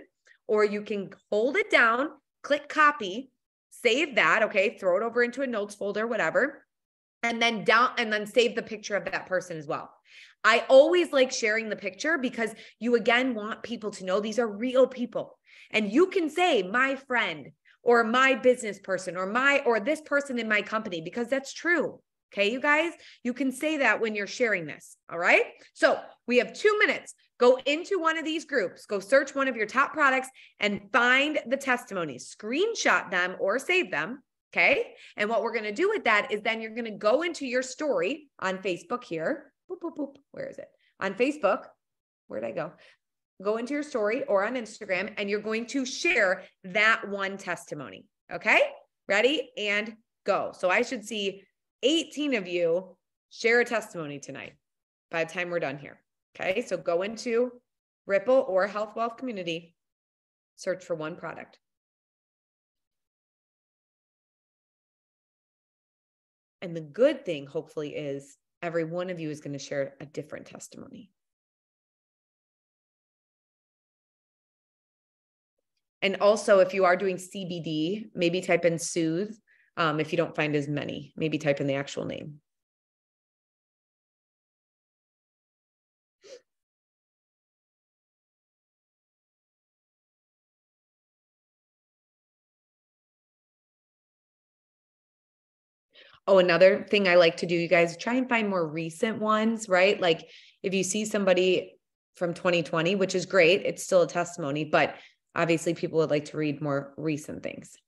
or you can hold it down, click copy, save that. Okay. Throw it over into a notes folder, whatever. And then save the picture of that person as well. I always like sharing the picture because you again want people to know these are real people. And you can say my friend or my business person or this person in my company, because that's true. Okay, you guys, you can say that when you're sharing this. All right. So we have 2 minutes. Go into one of these groups, go search one of your top products and find the testimonies, screenshot them or save them. Okay. And what we're going to do with that is then you're going to go into your story on Facebook here. Boop, boop, boop. Where is it? On Facebook. Where'd I go? Go into your story or on Instagram, and you're going to share that one testimony. Okay. Ready and go. So I should see 18 of you share a testimony tonight by the time we're done here. Okay. So go into Ripple or Health Wealth Community, search for one product. And the good thing, hopefully, is every one of you is going to share a different testimony. And also, if you are doing CBD, maybe type in Soothe. If you don't find as many, maybe type in the actual name. Oh, another thing I like to do, you guys, try and find more recent ones, right? Like if you see somebody from 2020, which is great, it's still a testimony, but obviously people would like to read more recent things.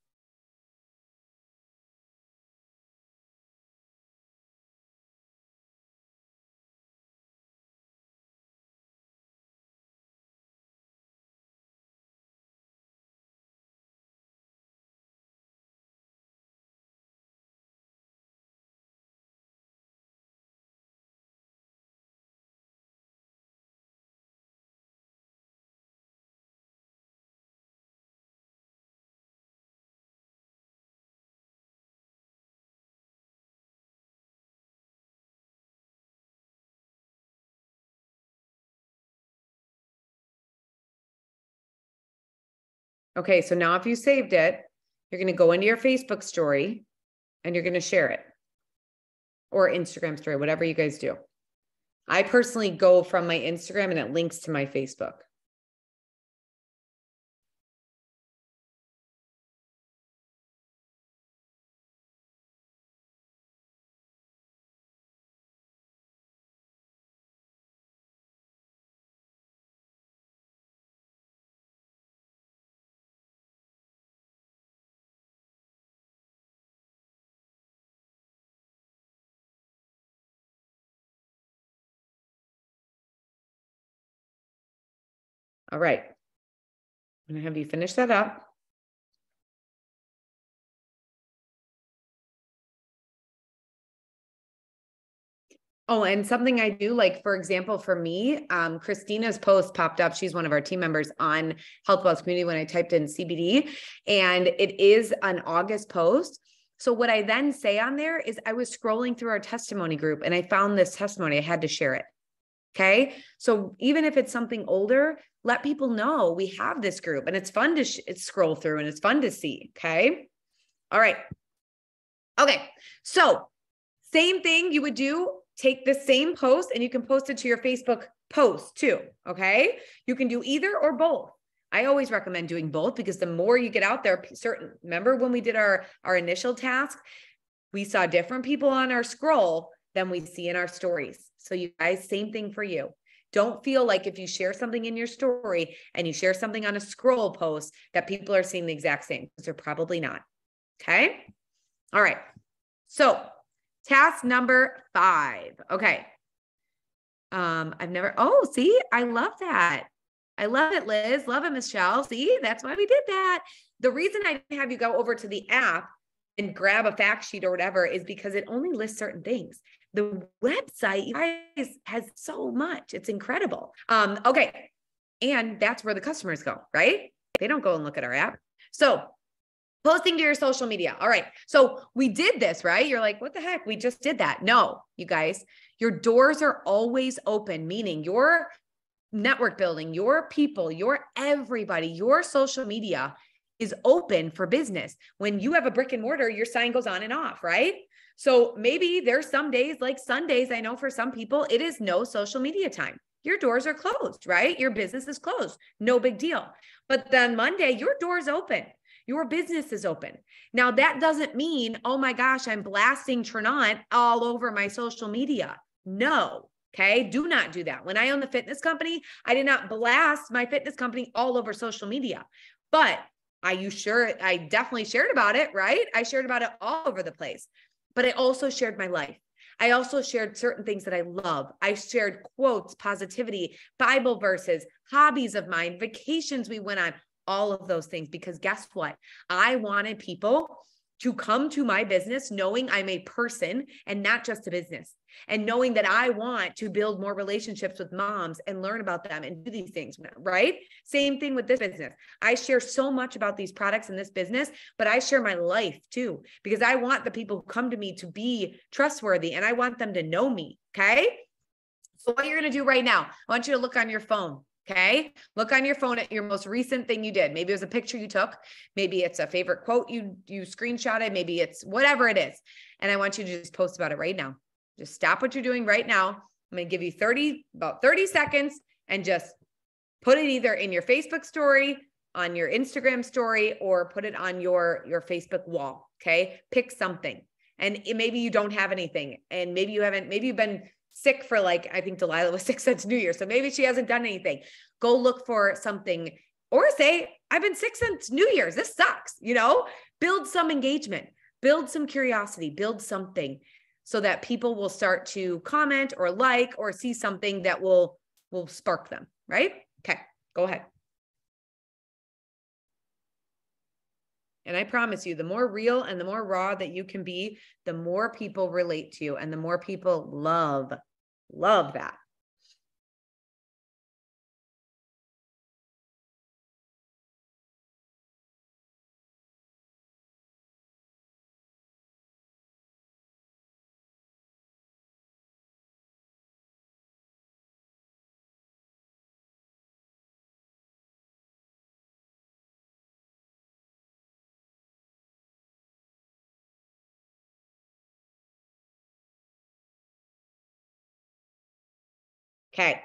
Okay, so now if you saved it, you're going to go into your Facebook story and you're going to share it, or Instagram story, whatever you guys do. I personally go from my Instagram and it links to my Facebook. All right. I'm going to have you finish that up. Oh, and something I do, like, for example, for me, Christina's post popped up. She's one of our team members on Health Wealth Community when I typed in CBD, and it is an August post. So what I then say on there is I was scrolling through our testimony group and I found this testimony. I had to share it. Okay. So even if it's something older, let people know we have this group, and it's fun to scroll through and it's fun to see. Okay. All right. Okay. So same thing you would do, take the same post and you can post it to your Facebook post too. Okay. You can do either or both. I always recommend doing both because the more you get out there, remember when we did our initial task, we saw different people on our scroll than we see in our stories. So you guys, same thing for you. Don't feel like if you share something in your story and you share something on a scroll post that people are seeing the exact same, because they're probably not. Okay. All right. So task number 5. Okay. See, I love that. I love it, Liz. Love it, Michelle. See, that's why we did that. The reason I didn't have you go over to the app and grab a fact sheet or whatever is because it only lists certain things. The website, you guys, has so much. It's incredible. Okay. And that's where the customers go, right? They don't go and look at our app. So Posting to your social media. All right. So we did this, right? You're like, what the heck? We just did that. No, you guys, your doors are always open, meaning your network building, your people, your everybody, your social media is open for business. When you have a brick and mortar, your sign goes on and off, right? So maybe there's some days like Sundays. I know for some people, it is no social media time. Your doors are closed, right? Your business is closed. No big deal. But then Monday, your door's open. Your business is open. Now, that doesn't mean, oh my gosh, I'm blasting Tranont all over my social media. No. Okay. Do not do that. When I owned the fitness company, I did not blast my fitness company all over social media, but I definitely shared about it, right? I shared about it all over the place, but I also shared my life. I also shared certain things that I love. I shared quotes, positivity, Bible verses, hobbies of mine, vacations we went on, all of those things, because guess what? I wanted people to come to my business knowing I'm a person and not just a business, and knowing that I want to build more relationships with moms and learn about them and do these things, right? Same thing with this business. I share so much about these products in this business, but I share my life too, because I want the people who come to me to be trustworthy and I want them to know me. Okay. So what you're going to do right now, I want you to look on your phone. Okay. Look on your phone at your most recent thing you did. Maybe it was a picture you took. Maybe it's a favorite quote you screenshotted. Maybe it's whatever it is. And I want you to just post about it right now. Just stop what you're doing right now. I'm going to give you about 30 seconds and just put it either in your Facebook story, on your Instagram story, or put it on your Facebook wall. Okay. Pick something. And maybe you don't have anything. And maybe you've been sick for I think Delilah was sick since New Year. So maybe she hasn't done anything. Go look for something, or say, I've been sick since New Year's. This sucks. Build some engagement, build some curiosity, build something so that people will start to comment or or see something that will spark them. Right? Okay, go ahead. And I promise you, the more real and the more raw that you can be, the more people relate to you and the more people love that. Okay.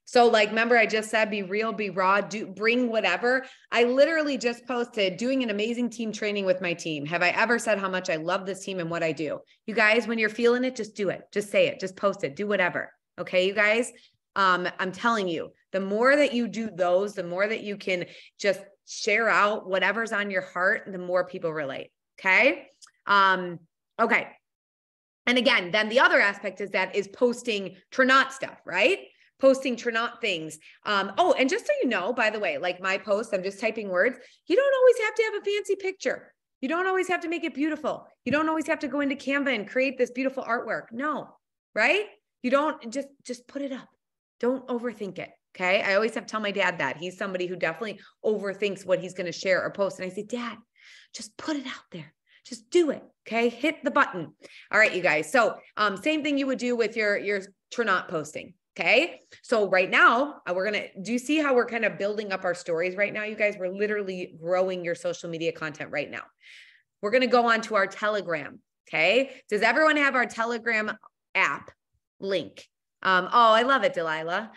So remember I just said, be real, be raw, bring whatever. I literally just posted doing an amazing team training with my team. Have I ever said how much I love this team and what I do? You guys, when you're feeling it, just do it. Just say it, just post it, do whatever. Okay, you guys, I'm telling you, the more that you do those, the more that you can just share out whatever's on your heart, the more people relate. Okay. Okay. And again, then the other aspect is posting Tranont stuff, right? Posting Tranont things. And just so you know, by the way, my posts, I'm just typing words. You don't always have to have a fancy picture. You don't always have to make it beautiful. You don't always have to go into Canva and create this beautiful artwork. No, right? You don't just put it up. Don't overthink it. Okay. I always have to tell my dad that. He's somebody who definitely overthinks what he's going to share or post. And I say, Dad, just put it out there. Just do it. Okay. Hit the button. All right, you guys. So, same thing you would do with your Tranont posting. Okay. So right now do you see how we're kind of building up our stories right now? You guys, we're literally growing your social media content right now. We're going to go on to our Telegram. Okay. Does everyone have our Telegram app link? I love it, Delilah.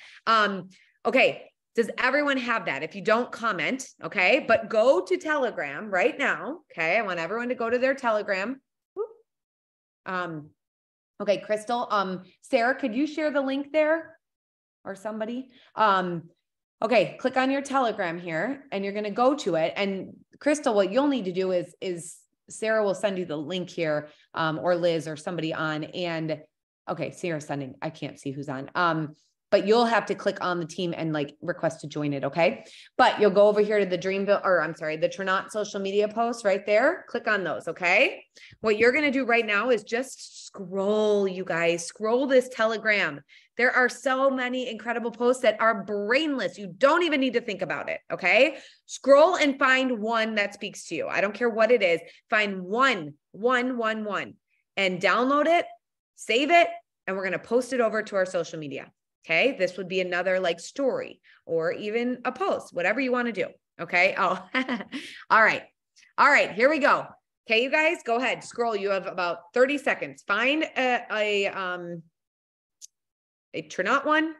Okay. Does everyone have that? If you don't, comment, okay? But go to Telegram right now, okay? I want everyone to go to their Telegram. Okay, Crystal, Sarah, could you share the link there or somebody? Okay, click on your Telegram here and you're gonna go to it. And Crystal, what you'll need to do is Sarah will send you the link here, or Liz or somebody on. And okay, Sarah's sending, I can't see who's on. but you'll have to click on the team and like request to join it. Okay. But you'll go over here to the the Tranat social media posts right there. Click on those. Okay. What you're going to do right now is just scroll, you guys, scroll this Telegram. There are so many incredible posts that are brainless. You don't even need to think about it. Okay. Scroll and find one that speaks to you. I don't care what it is. Find one, and download it, save it, and we're going to post it over to our social media. Okay. This would be another like story or even a post, whatever you want to do. Okay. Oh, all right. All right. Here we go. Okay. You guys go ahead, scroll. You have about 30 seconds. Find a Tranat one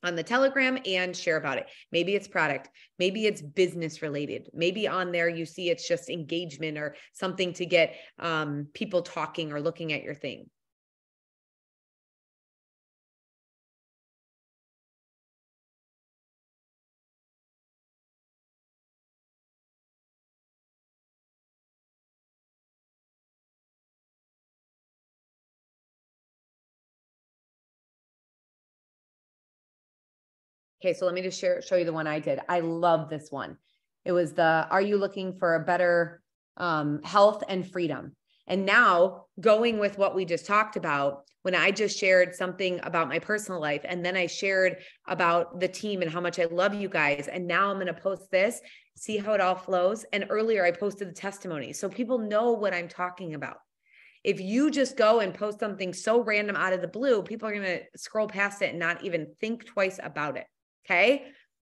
on the Telegram and share about it. Maybe it's product, maybe it's business related. Maybe on there you see it's just engagement or something to get people talking or looking at your thing. Okay, so let me just show you the one I did. I love this one. It was are you looking for a better health and freedom? And now going with what we just talked about, when I just shared something about my personal life, and then I shared about the team and how much I love you guys. And now I'm going to post this, see how it all flows. And earlier I posted the testimony. So people know what I'm talking about. If you just go and post something so random out of the blue, people are going to scroll past it and not even think twice about it. Okay.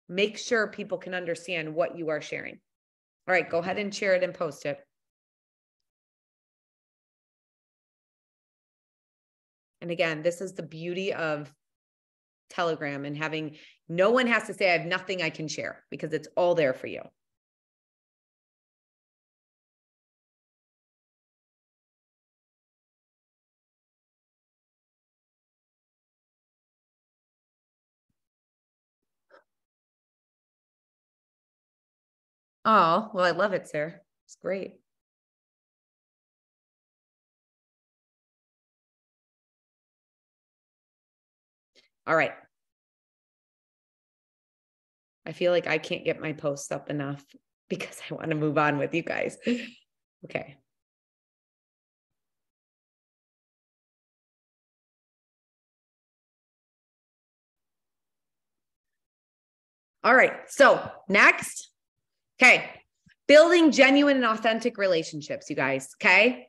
Make sure people can understand what you are sharing. All right. Go ahead and share it and post it. And again, this is the beauty of Telegram and having no one has to say, I have nothing I can share because it's all there for you. Oh, well, I love it, Sarah. It's great. All right. I feel like I can't get my posts up enough because I want to move on with you guys. Okay. All right. So next, okay. Building genuine and authentic relationships, you guys. Okay.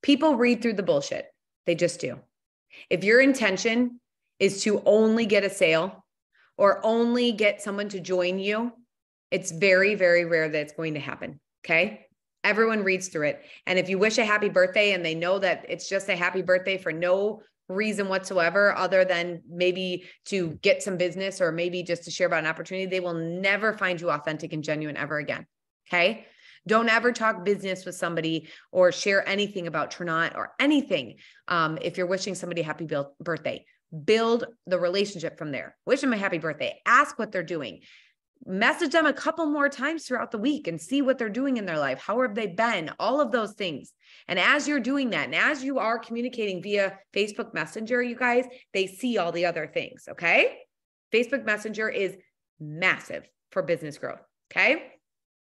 People read through the bullshit. They just do. If your intention is to only get a sale or only get someone to join you, it's very, very rare that it's going to happen. Okay. Everyone reads through it. And if you wish a happy birthday and they know that it's just a happy birthday for no reason whatsoever, other than maybe to get some business or maybe just to share about an opportunity, they will never find you authentic and genuine ever again. Okay. Don't ever talk business with somebody or share anything about Tranat or anything. If you're wishing somebody a happy birthday, build the relationship from there. Wish them a happy birthday. Ask what they're doing. Message them a couple more times throughout the week and see what they're doing in their life. How have they been? All of those things. And as you're doing that, and as you are communicating via Facebook Messenger, you guys, they see all the other things. Okay. Facebook Messenger is massive for business growth. Okay.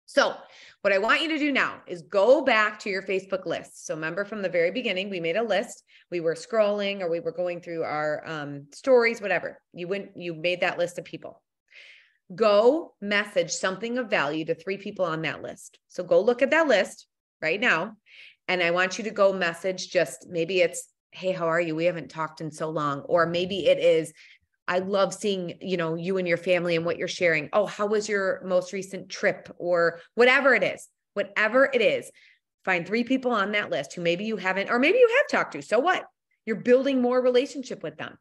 So what I want you to do now is go back to your Facebook list. So remember from the very beginning, we made a list. We were scrolling or we were going through our stories, whatever. You made that list of people. Go message something of value to 3 people on that list. So go look at that list right now. And I want you to go message maybe it's, hey, how are you? We haven't talked in so long. Or maybe it is, I love seeing, you and your family and what you're sharing. Oh, how was your most recent trip? Or whatever it is, find 3 people on that list who maybe you haven't, or maybe you have talked to. So what? You're building more relationship with them.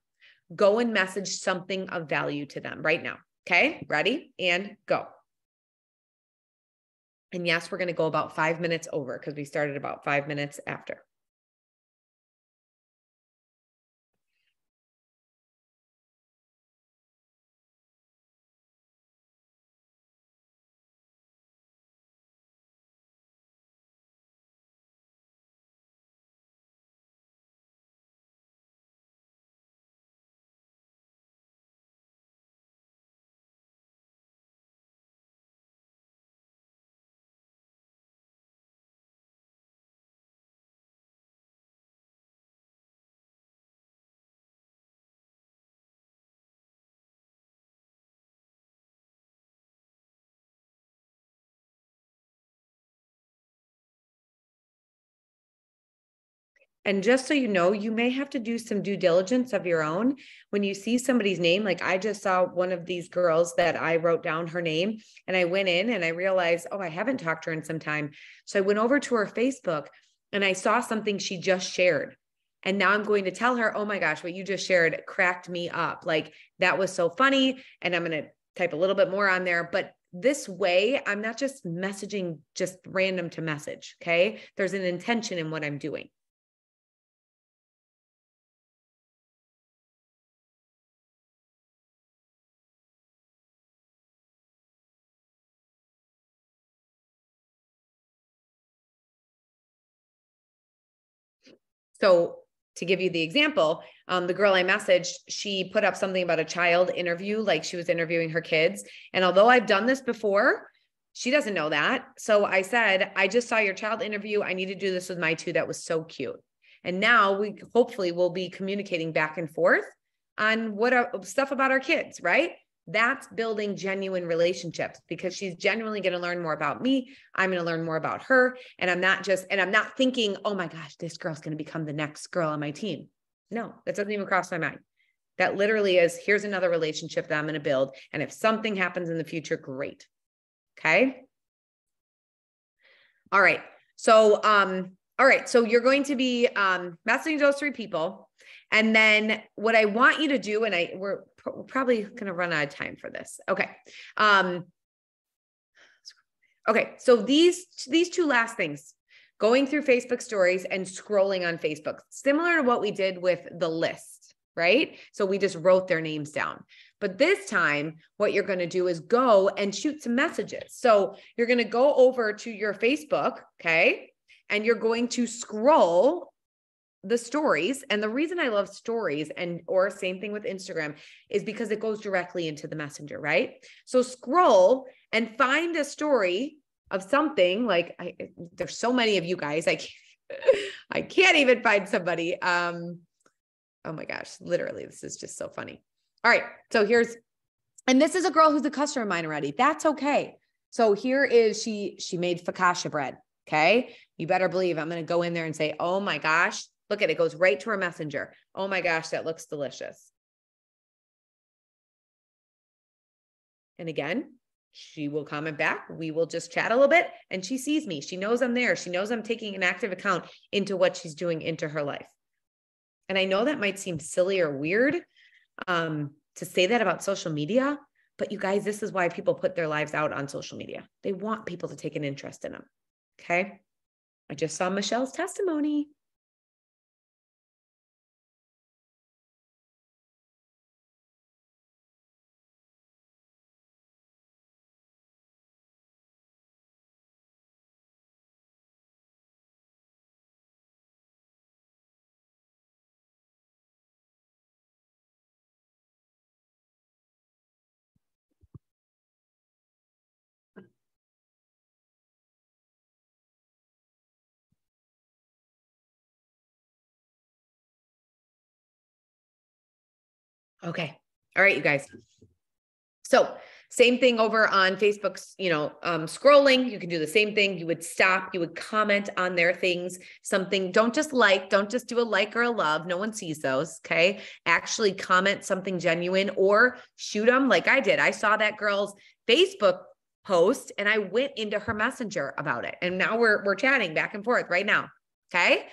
Go and message something of value to them right now. Okay, ready and go. And yes, we're going to go about 5 minutes over because we started about 5 minutes after. And just so you know, you may have to do some due diligence of your own. When you see somebody's name, like I just saw one of these girls that I wrote down her name, and I went in and I realized, oh, I haven't talked to her in some time. So I went over to her Facebook and I saw something she just shared. And now I'm going to tell her, oh my gosh, what you just shared cracked me up. Like that was so funny. And I'm going to type a little bit more on there, but this way, I'm not just messaging just random to message. Okay. There's an intention in what I'm doing. So to give you the example, the girl I messaged, she put up something about a child interview, like she was interviewing her kids. And although I've done this before, she doesn't know that. So I said, I just saw your child interview. I need to do this with my two. That was so cute. And now we hopefully will be communicating back and forth on what are stuff about our kids, right? That's building genuine relationships because she's genuinely going to learn more about me. I'm going to learn more about her. And I'm not thinking, oh my gosh, this girl's going to become the next girl on my team. No, that doesn't even cross my mind. That literally is, here's another relationship that I'm going to build. And if something happens in the future, great. Okay. All right. So, all right. So you're going to be messaging those three people. And then what I want you to do, and we're probably going to run out of time for this. Okay. Okay. So these two last things, going through Facebook stories and scrolling on Facebook, similar to what we did with the list, right? So we just wrote their names down. But this time, what you're going to do is go and shoot some messages. So you're going to go over to your Facebook, okay? And you're going to scroll the stories. And the reason I love stories or same thing with Instagram is because it goes directly into the messenger, right? So scroll and find a story of something like there's so many of you guys. I can't even find somebody. Oh my gosh, literally, this is just so funny. All right. So and this is a girl who's a customer of mine already. That's okay. So here is, she made focaccia bread. Okay. You better believe I'm going to go in there and say, oh my gosh, look at it, goes right to her messenger. Oh my gosh, that looks delicious. And again, she will comment back. We will just chat a little bit and she sees me. She knows I'm there. She knows I'm taking an active account into what she's doing into her life. And I know that might seem silly or weird to say that about social media, but you guys, this is why people put their lives out on social media. They want people to take an interest in them. Okay. I just saw Michelle's testimony. Okay. All right, you guys. So same thing over on Facebook, scrolling, you can do the same thing. You would stop, you would comment on their things, something, don't just do a like or a love. No one sees those. Okay. Actually comment something genuine or shoot them like I did. I saw that girl's Facebook post and I went into her messenger about it. And now we're chatting back and forth right now. Okay.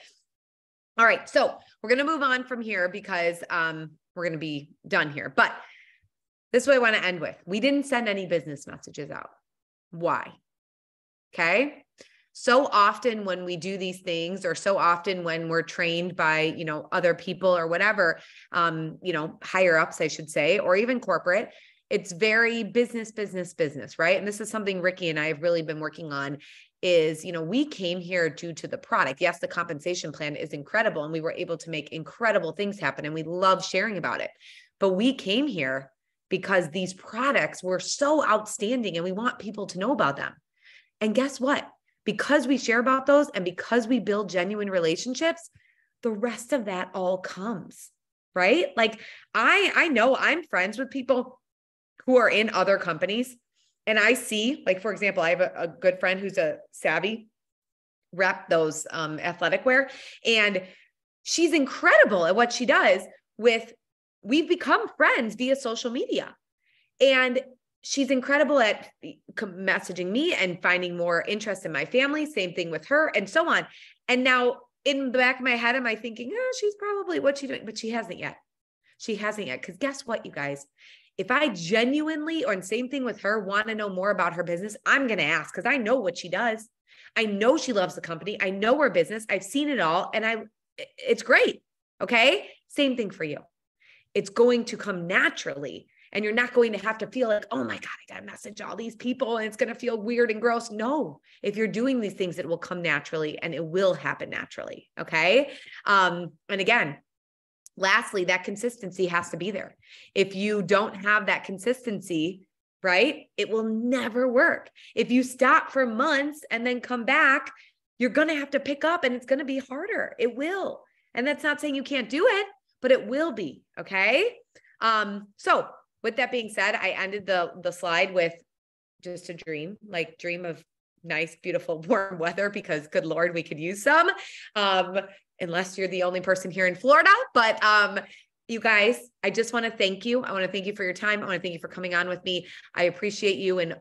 All right. So we're going to move on from here because, we're going to be done here, but this is what I want to end with. We didn't send any business messages out. Why? Okay. So often when we do these things, or so often when we're trained by, other people or whatever, higher ups, I should say, or even corporate, it's very business, right? And this is something Ricky and I have really been working on is, we came here due to the product. Yes, the compensation plan is incredible and we were able to make incredible things happen and we love sharing about it. But we came here because these products were so outstanding and we want people to know about them. And guess what? Because we share about those and because we build genuine relationships, the rest of that all comes, right? Like I know I'm friends with people who are in other companies. And I see, like, for example, I have a good friend who's a Savvy rep, those athletic wear. And she's incredible at what she does we've become friends via social media. And she's incredible at messaging me and finding more interest in my family. Same thing with her and so on. And now in the back of my head, am I thinking, oh, she's probably what she's doing, but she hasn't yet. She hasn't yet. Because guess what, you guys? If I genuinely, or same thing with her, want to know more about her business, I'm going to ask because I know what she does. I know she loves the company. I know her business. I've seen it all. And it's great. Okay. Same thing for you. It's going to come naturally. And you're not going to have to feel like, oh my God, I got to message all these people and it's going to feel weird and gross. No, if you're doing these things, it will come naturally and it will happen naturally. Okay. And again, lastly, that consistency has to be there. If you don't have that consistency, right, it will never work. If you stop for months and then come back, you're going to have to pick up and it's going to be harder. It will. And that's not saying you can't do it, but it will be. Okay. So with that being said, I ended the slide with just a dream of nice, beautiful, warm weather, because good Lord, we could use some, unless you're the only person here in Florida. But you guys, I just want to thank you. I want to thank you for your time. I want to thank you for coming on with me. I appreciate you in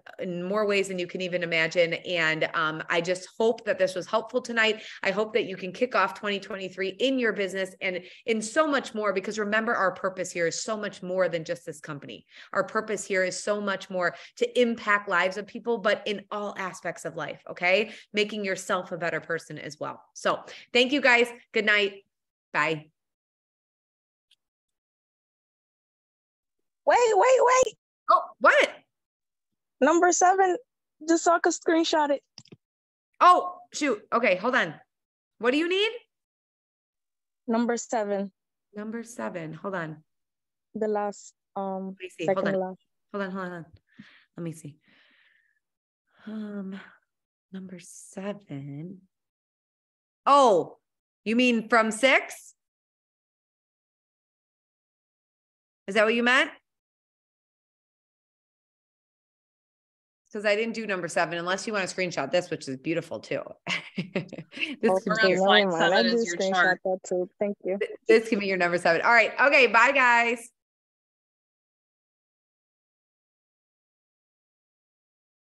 more ways than you can even imagine. And I just hope that this was helpful tonight. I hope that you can kick off 2023 in your business and in so much more, because remember, our purpose here is so much more than just this company. Our purpose here is so much more to impact lives of people, but in all aspects of life. Okay. Making yourself a better person as well. So thank you guys. Good night. Bye. Wait. Oh, what? Number 7, just so I could screenshot it. Oh, shoot. Okay, hold on. What do you need? Number 7. Number 7. Hold on. The last, Let me see. second Hold on. last. Hold on. Let me see. Number 7. Oh, you mean from 6? Is that what you meant? Because I didn't do number 7, unless you want to screenshot this, which is beautiful too. This Okay, can be never mind. I Slide 7 did is your screenshot chart. that too. Thank you. this can be your number 7. All right. Okay. Bye, guys.